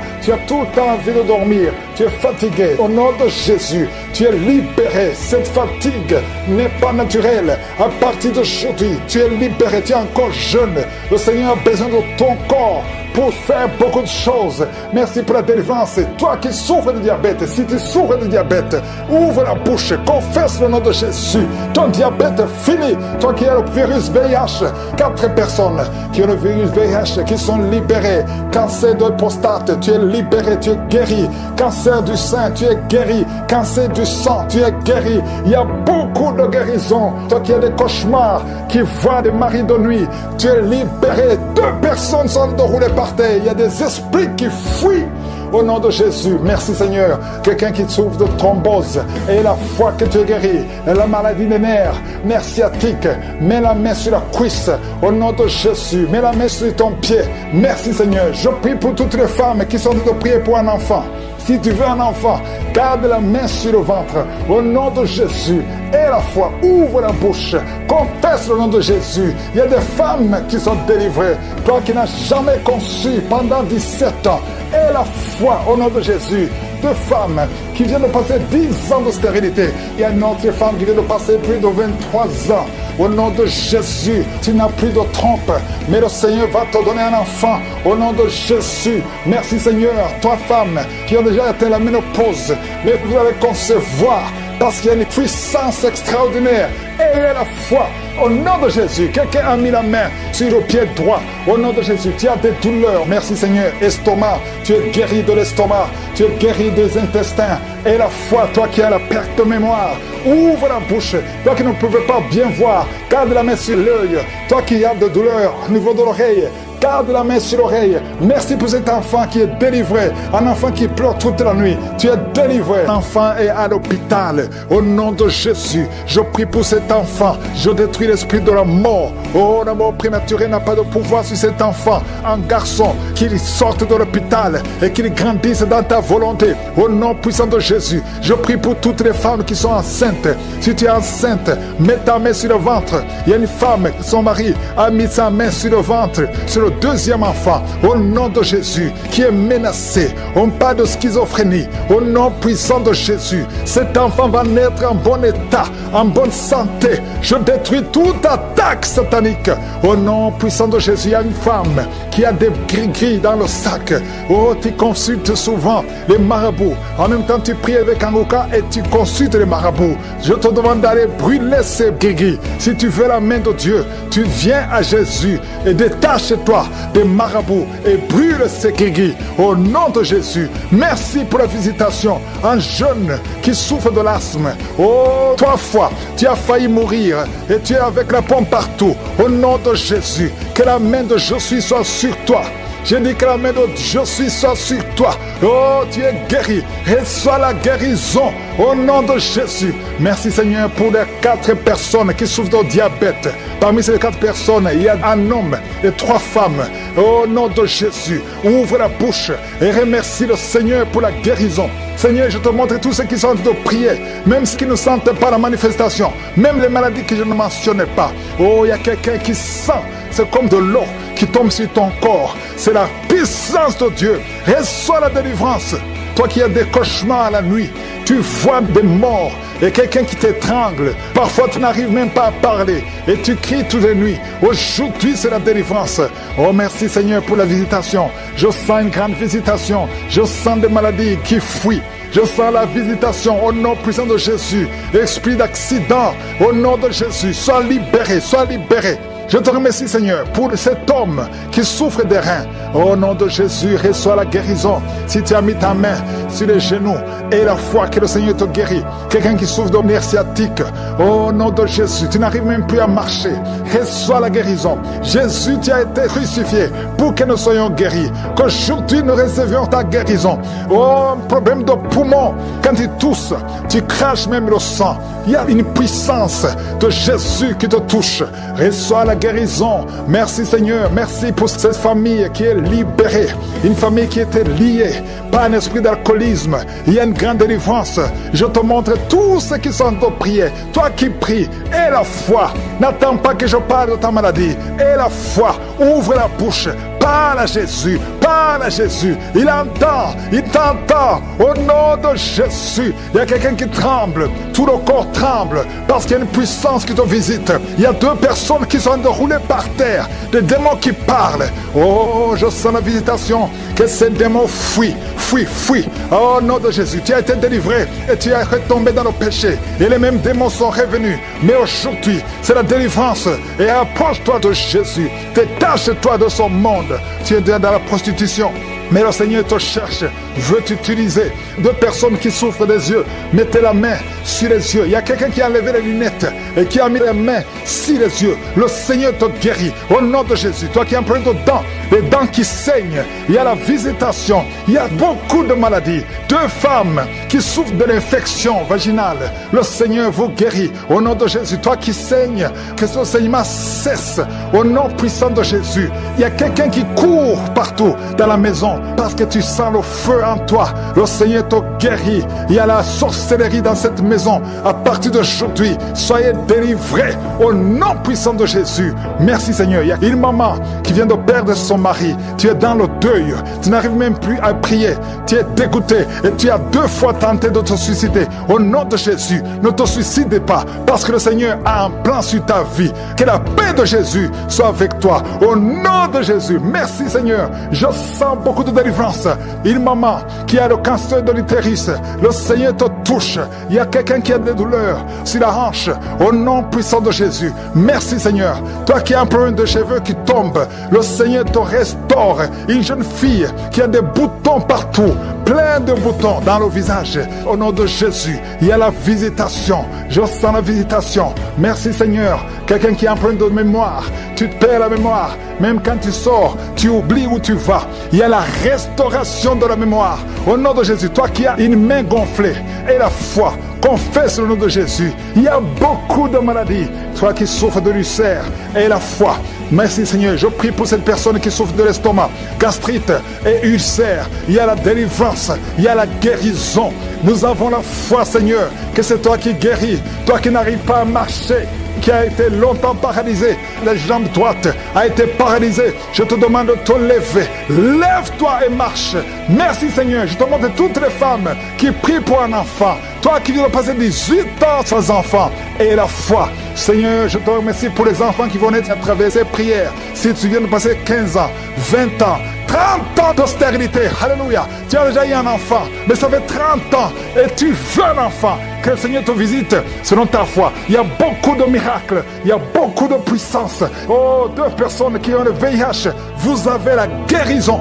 tout le temps envie de dormir. Tu es fatigué. Au nom de Jésus, tu es libéré. Cette fatigue n'est pas naturelle. À partir d'aujourd'hui, tu es libéré. Tu es encore jeune. Le Seigneur a besoin de ton corps pour faire beaucoup de choses. Merci pour la délivrance. Toi qui souffres de diabète, si tu souffres de diabète, ouvre la bouche, confesse le nom de Jésus. Ton diabète est fini. Toi qui as le virus VIH, 4 personnes qui ont le virus VIH qui sont libérées. Cancer de prostate, tu es libéré, tu es guéri. Cancer du sein, tu es guéri. Cancer du sang, tu es guéri. Il y a beaucoup de guérisons. Toi qui as des cauchemars, qui voient des maris de nuit, tu es libéré. 2 personnes sont de rouler par terre. Il y a des esprits qui fuient. Au nom de Jésus, merci Seigneur. Quelqu'un qui souffre de thrombose et la foi que tu es guéri, et la maladie des nerfs, nerf sciatique, mets la main sur la cuisse. Au nom de Jésus, mets la main sur ton pied. Merci Seigneur. Je prie pour toutes les femmes qui sont en train de prier pour un enfant. Si tu veux un enfant, garde la main sur le ventre. Au nom de Jésus, et la foi, ouvre la bouche. Confesse le nom de Jésus. Il y a des femmes qui sont délivrées. Toi qui n'as jamais conçu pendant 17 ans. Et la foi, au nom de Jésus. 2 femmes qui viennent de passer 10 ans de stérilité. Il y a une autre femme qui vient de passer plus de 23 ans. Au nom de Jésus, tu n'as plus de trompe, mais le Seigneur va te donner un enfant. Au nom de Jésus, merci Seigneur. 3 femmes qui ont déjà atteint la ménopause, mais vous allez concevoir parce qu'il y a une puissance extraordinaire. Et la foi, au nom de Jésus, quelqu'un a mis la main sur le pied droit. Au nom de Jésus, tu as des douleurs. Merci Seigneur. Estomac, tu es guéri de l'estomac. Tu es guéri des intestins. Et la foi, toi qui as la perte de mémoire, ouvre la bouche. Toi qui ne pouvais pas bien voir, garde la main sur l'œil. Toi qui as de douleurs au niveau de l'oreille, garde la main sur l'oreille. Merci pour cet enfant qui est délivré. Un enfant qui pleure toute la nuit. Tu es délivré. L'enfant est à l'hôpital. Au nom de Jésus, je prie pour cet enfant. Je détruis l'esprit de la mort. Oh, la mort prématurée n'a pas de pouvoir sur cet enfant. Un garçon, qu'il sorte de l'hôpital et qu'il grandisse dans ta volonté. Au nom puissant de Jésus, je prie pour toutes les femmes qui sont enceintes. Si tu es enceinte, mets ta main sur le ventre. Il y a une femme, son mari a mis sa main sur le ventre, sur le 2e enfant, au nom de Jésus, qui est menacé. On parle de schizophrénie. Au nom puissant de Jésus, cet enfant va naître en bon état, en bonne santé. Je détruis toute attaque satanique. Au nom puissant de Jésus, il y a une femme qui a des gris-gris dans le sac. Oh, tu consultes souvent les marabouts. En même temps, tu pries avec Angoka et tu consultes les marabouts. Je te demande d'aller brûler ces gris-gris. Si tu veux la main de Dieu, tu viens à Jésus et détache-toi des marabouts et brûle ces gris-gris. Au nom de Jésus, merci pour la visitation. Un jeune qui souffre de l'asthme. Oh, 3 fois, tu as failli mourir et tu es avec la pompe partout. Au nom de Jésus, que la main de Jésus soit sur toi. Je dis que la main de je suis soit sur toi. Oh, tu es guéri. Reçois la guérison au nom de Jésus. Merci Seigneur pour les 4 personnes qui souffrent de diabète. Parmi ces 4 personnes, il y a un homme et 3 femmes. Au nom de Jésus, ouvre la bouche et remercie le Seigneur pour la guérison. Seigneur, je te montre tous ceux qui sont en train de prier, même ceux qui ne sentent pas la manifestation, même les maladies que je ne mentionnais pas. Oh, il y a quelqu'un qui sent, c'est comme de l'eau qui tombe sur ton corps. C'est la puissance de Dieu. Reçois la délivrance. Toi qui as des cauchemars la nuit, tu vois des morts et quelqu'un qui t'étrangle. Parfois, tu n'arrives même pas à parler et tu cries toutes les nuits. Aujourd'hui, c'est la délivrance. Oh, merci Seigneur pour la visitation. Je sens une grande visitation. Je sens des maladies qui fuient. Je sens la visitation au nom puissant de Jésus. Esprit d'accident, au nom de Jésus, sois libéré, sois libéré. Je te remercie, Seigneur, pour cet homme qui souffre des reins. Au nom de Jésus, reçois la guérison. Si tu as mis ta main sur les genoux et la foi que le Seigneur te guérit, quelqu'un qui souffre de nerfs sciatiques, au nom de Jésus, tu n'arrives même plus à marcher. Reçois la guérison. Jésus, tu as été crucifié pour que nous soyons guéris. Qu'aujourd'hui, nous recevions ta guérison. Oh, problème de poumon, quand tu tousses, tu craches même le sang. Il y a une puissance de Jésus qui te touche. Reçois la guérison. Merci Seigneur. Merci pour cette famille qui est libérée. Une famille qui était liée par un esprit d'alcoolisme. Il y a une grande délivrance. Je te montre tous ceux qui sont en prière. Toi qui pries, aie la foi. N'attends pas que je parle de ta maladie. Aie la foi. Ouvre la bouche. Parle à Jésus, parle à Jésus. Il entend, il t'entend. Au nom de Jésus, il y a quelqu'un qui tremble. Tout le corps tremble parce qu'il y a une puissance qui te visite. Il y a 2 personnes qui sont déroulées par terre. Des démons qui parlent. Oh, je sens la visitation. Que ces démons fuient, fuient, fuient. Au nom de Jésus, tu as été délivré et tu es retombé dans le péché. Et les mêmes démons sont revenus. Mais aujourd'hui, c'est la délivrance. Et approche-toi de Jésus. Détache-toi de son monde. Tu es dans la prostitution, mais le Seigneur te cherche, veut t'utiliser. 2 personnes qui souffrent des yeux, mettez la main sur les yeux. Il y a quelqu'un qui a enlevé les lunettes et qui a mis les mains sur les yeux. Le Seigneur te guérit au nom de Jésus. Toi qui as plein de dents, les dents qui saignent, il y a la visitation. Il y a beaucoup de maladies. 2 femmes qui souffrent de l'infection vaginale, le Seigneur vous guérit au nom de Jésus. Toi qui saignes, que ce saignement cesse au nom puissant de Jésus. Il y a quelqu'un qui court partout dans la maison parce que tu sens le feu en toi. Le Seigneur te guérit. Il y a la sorcellerie dans cette maison. À partir d'aujourd'hui, soyez délivrés au nom puissant de Jésus. Merci Seigneur. Il y a une maman qui vient de perdre son mari. Tu es dans le deuil. Tu n'arrives même plus à prier. Tu es dégoûté et tu as 2 fois tenté de te suicider. Au nom de Jésus, ne te suicide pas parce que le Seigneur a un plan sur ta vie. Que la paix de Jésus soit avec toi. Au nom de Jésus. Merci Seigneur. Je sens beaucoup de délivrance. Une maman qui a le cancer de l'utérus, le Seigneur te touche. Il y a quelqu'un qui a des douleurs sur la hanche. Au nom puissant de Jésus. Merci Seigneur. Toi qui as un problème de cheveux qui tombent, le Seigneur te restaure. Une jeune fille qui a des boutons partout, plein de boutons dans le visage. Au nom de Jésus, il y a la visitation. Je sens la visitation. Merci Seigneur. Quelqu'un qui a un problème de mémoire, tu te perds la mémoire. Même quand tu sors, tu oublies où tu vas. Il y a la restauration de la mémoire. Au nom de Jésus, toi qui as une main gonflée et la foi, confesse le nom de Jésus. Il y a beaucoup de maladies. Toi qui souffres de l'ulcère et la foi. Merci Seigneur. Je prie pour cette personne qui souffre de l'estomac, gastrite et ulcère. Il y a la délivrance. Il y a la guérison. Nous avons la foi Seigneur que c'est toi qui guéris. Toi qui n'arrives pas à marcher, qui a été longtemps paralysé, la jambe droite a été paralysée. Je te demande de te lever. Lève-toi et marche. Merci Seigneur. Je te demande toutes les femmes qui prient pour un enfant. Toi qui viens de passer 18 ans sans enfant et la foi. Seigneur, je te remercie pour les enfants qui vont naître à travers ces prières. Si tu viens de passer 15 ans, 20 ans, 30 ans de stérilité, alléluia. Tu as déjà eu un enfant, mais ça fait 30 ans et tu veux un enfant. Que le Seigneur te visite selon ta foi. Il y a beaucoup de miracles, il y a beaucoup de puissance. Oh, 2 personnes qui ont le VIH, vous avez la guérison.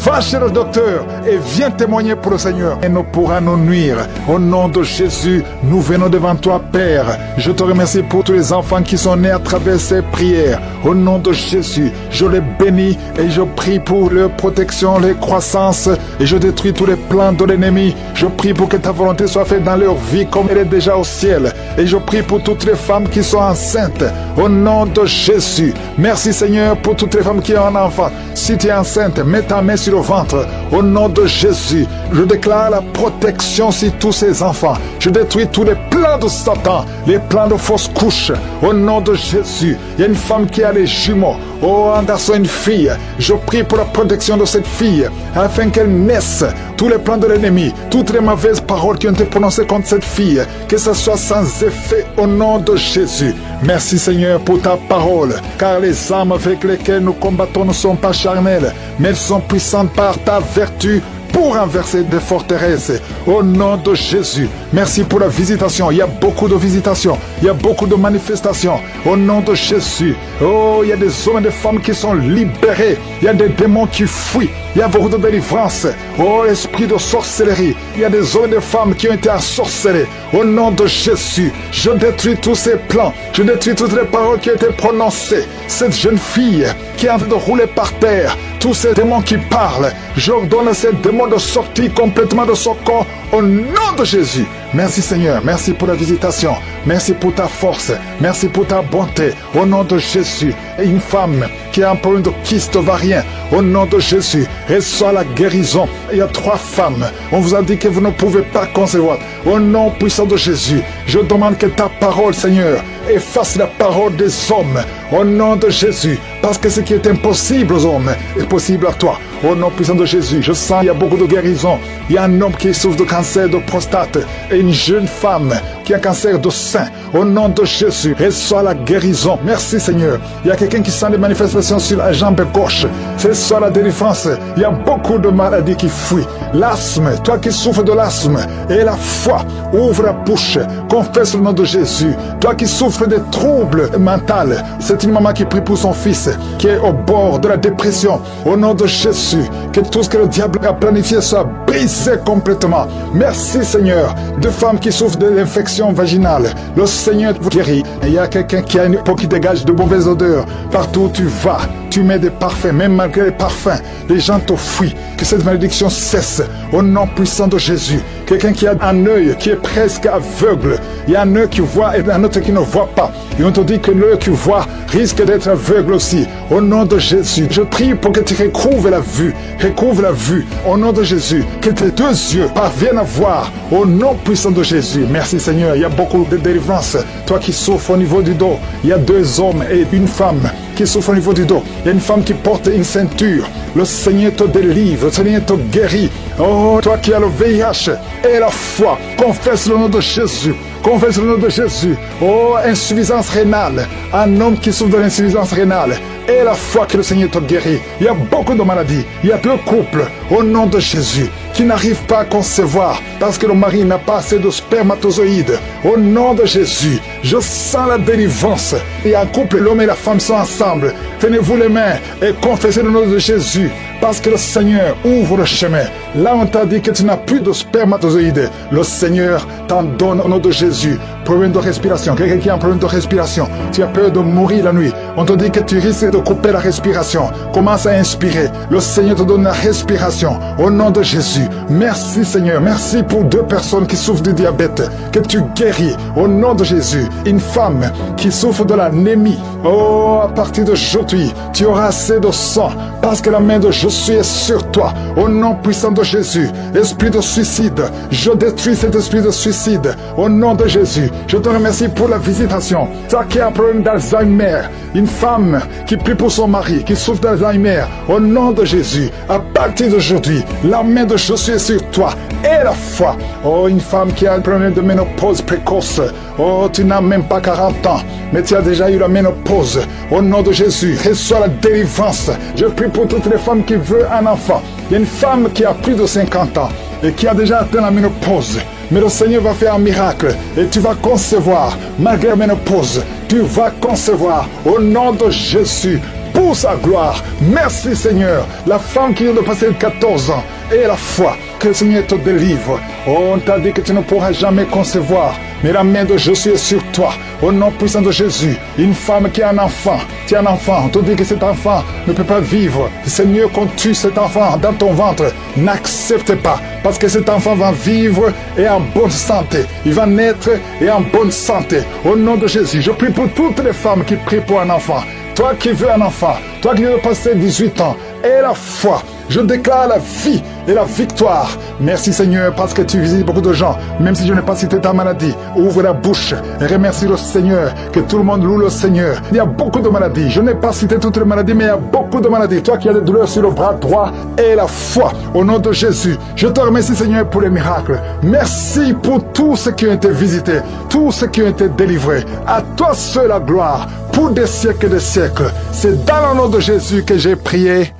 Va chez le docteur et viens témoigner pour le Seigneur. Et ne pourra nous nuire. Au nom de Jésus, nous venons devant toi, Père. Je te remercie pour tous les enfants qui sont nés à travers ces prières. Au nom de Jésus, je les bénis et je prie pour leur protection, leur croissance. Et je détruis tous les plans de l'ennemi. Je prie pour que ta volonté soit faite dans leur vie comme elle est déjà au ciel. Et je prie pour toutes les femmes qui sont enceintes. Au nom de Jésus. Merci Seigneur pour toutes les femmes qui ont un enfant. Si tu es enceinte, mets ta main sur le ventre. Au nom de Jésus, je déclare la protection sur tous ces enfants. Je détruis tous les plans de Satan, les plans de fausses couches. Au nom de Jésus, il y a une femme qui a les jumeaux. Oh, un garçon, une fille. Je prie pour la protection de cette fille, afin qu'elle naisse. Tous les plans de l'ennemi, toutes les mauvaises paroles qui ont été prononcées contre cette fille, que ce soit sans effet au nom de Jésus. Merci Seigneur pour ta parole, car les armes avec lesquelles nous combattons ne sont pas charnelles, mais elles sont puissantes par ta vertu pour renverser des forteresses. Au nom de Jésus, merci pour la visitation. Il y a beaucoup de visitations, il y a beaucoup de manifestations. Au nom de Jésus, oh, il y a des hommes et des femmes qui sont libérés. Il y a des démons qui fuient. Il y a beaucoup de délivrance. Oh, esprit de sorcellerie. Il y a des hommes et des femmes qui ont été ensorcelés. Au nom de Jésus, je détruis tous ces plans. Je détruis toutes les paroles qui ont été prononcées. Cette jeune fille qui est en train de rouler par terre, tous ces démons qui parlent, j'ordonne à ces démons de sortir complètement de son corps au nom de Jésus. Merci Seigneur, merci pour la visitation, merci pour ta force, merci pour ta bonté, au nom de Jésus. Et une femme qui a un problème de kyste ovarien, au nom de Jésus, reçoit la guérison. Il y a 3 femmes, on vous a dit que vous ne pouvez pas concevoir. Au nom puissant de Jésus, je demande que ta parole, Seigneur, efface la parole des hommes, au nom de Jésus, parce que ce qui est impossible aux hommes est possible à toi. Au nom puissant de Jésus, je sens il y a beaucoup de guérison. Il y a un homme qui souffre de cancer de prostate et une jeune femme qui a cancer de sein. Au nom de Jésus, reçois la guérison. Merci Seigneur. Il y a quelqu'un qui sent des manifestations sur la jambe gauche. Reçois la délivrance. Il y a beaucoup de maladies qui fuient. L'asthme, toi qui souffres de l'asthme et la foi, ouvre la bouche, confesse le nom de Jésus. Toi qui souffres des troubles mentaux, c'est une maman qui prie pour son fils qui est au bord de la dépression. Au nom de Jésus, que tout ce que le diable a planifié soit brisé complètement. Merci Seigneur. De femmes qui souffrent de l'infection vaginale, le Seigneur vous guérit. Il y a quelqu'un qui a une peau qui dégage de mauvaises odeurs. Partout où tu vas, tu mets des parfums, même malgré les parfums, les gens te fuient. Que cette malédiction cesse au nom puissant de Jésus. Quelqu'un qui a un œil qui est presque aveugle. Il y a un œil qui voit et un autre qui ne voit pas. Et on te dit que l'œil qui voit risque d'être aveugle aussi. Au nom de Jésus, je prie pour que tu recouvres la vue. Recouvre la vue. Au nom de Jésus, que tes 2 yeux parviennent à voir. Au nom puissant de Jésus. Merci Seigneur. Il y a beaucoup de délivrance. Toi qui souffres au niveau du dos, il y a 2 hommes et une femme qui souffrent au niveau du dos. Il y a une femme qui porte une ceinture. Le Seigneur te délivre. Le Seigneur te guérit. Oh, toi qui as le VIH et la foi, confesse le nom de Jésus. Confesse le nom de Jésus. Oh, insuffisance rénale. Un homme qui souffre de l'insuffisance rénale. Et la foi que le Seigneur te guérit. Il y a beaucoup de maladies. Il y a 2 couples, au nom de Jésus, qui n'arrivent pas à concevoir parce que le mari n'a pas assez de spermatozoïdes. Au nom de Jésus, je sens la délivrance. Il y a un couple, l'homme et la femme sont ensemble. Tenez-vous les mains et confessez le nom de Jésus. Parce que le Seigneur ouvre le chemin. Là, on t'a dit que tu n'as plus de spermatozoïdes. Le Seigneur t'en donne au nom de Jésus. Problème de respiration. Quelqu'un qui a un problème de respiration. Tu as peur de mourir la nuit. On te dit que tu risques de couper la respiration. Commence à inspirer. Le Seigneur te donne la respiration. Au nom de Jésus. Merci Seigneur. Merci pour 2 personnes qui souffrent du diabète. Que tu guéris. Au nom de Jésus. Une femme qui souffre de l'anémie. Oh, à partir d'aujourd'hui, tu auras assez de sang. Parce que la main de Jésus est sur toi. Au nom puissant de Jésus. Esprit de suicide. Je détruis cet esprit de suicide. Au nom de Jésus. Je te remercie pour la visitation. Toi qui as un problème d'Alzheimer. Une femme qui prie pour son mari, qui souffre d'Alzheimer. Au nom de Jésus. À partir d'aujourd'hui, la main de Jésus est sur toi. Et la foi. Oh, une femme qui a un problème de ménopause précoce. Oh, tu n'as même pas 40 ans. Mais tu as déjà eu la ménopause. Au nom de Jésus, reçois la délivrance. Je prie pour toutes les femmes qui veulent un enfant. Il y a une femme qui a plus de 50 ans et qui a déjà atteint la ménopause. Mais le Seigneur va faire un miracle et tu vas concevoir, malgré la ménopause, tu vas concevoir au nom de Jésus pour sa gloire. Merci Seigneur. La femme qui vient de passer 14 ans et la foi que le Seigneur te délivre. Oh, on t'a dit que tu ne pourras jamais concevoir. Mais la main de Jésus est sur toi. Au nom puissant de Jésus. Une femme qui a un enfant. Tu as un enfant. On te dit que cet enfant ne peut pas vivre. C'est mieux qu'on tue cet enfant dans ton ventre. N'accepte pas. Parce que cet enfant va vivre et en bonne santé. Il va naître et en bonne santé. Au nom de Jésus. Je prie pour toutes les femmes qui prient pour un enfant. Toi qui veux un enfant. Toi qui veux passer 18 ans. Et la foi. Je déclare la vie et la victoire. Merci Seigneur parce que tu visites beaucoup de gens. Même si je n'ai pas cité ta maladie, ouvre la bouche et remercie le Seigneur. Que tout le monde loue le Seigneur. Il y a beaucoup de maladies. Je n'ai pas cité toutes les maladies, mais il y a beaucoup de maladies. Toi qui as des douleurs sur le bras droit et la foi. Au nom de Jésus, je te remercie Seigneur pour les miracles. Merci pour tous ceux qui ont été visités, tous ceux qui ont été délivrés. À toi seul la gloire pour des siècles et des siècles. C'est dans le nom de Jésus que j'ai prié.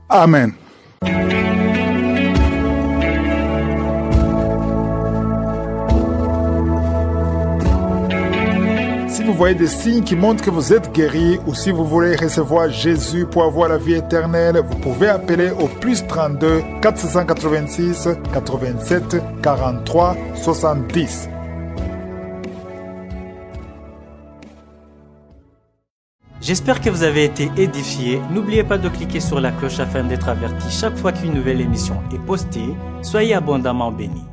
Amen. voyez des signes qui montrent que vous êtes guéri ou si vous voulez recevoir Jésus pour avoir la vie éternelle, vous pouvez appeler au +32 486 87 43 70.
J'espère que vous avez été édifiés. N'oubliez pas de cliquer sur la cloche afin d'être averti chaque fois qu'une nouvelle émission est postée. Soyez abondamment bénis.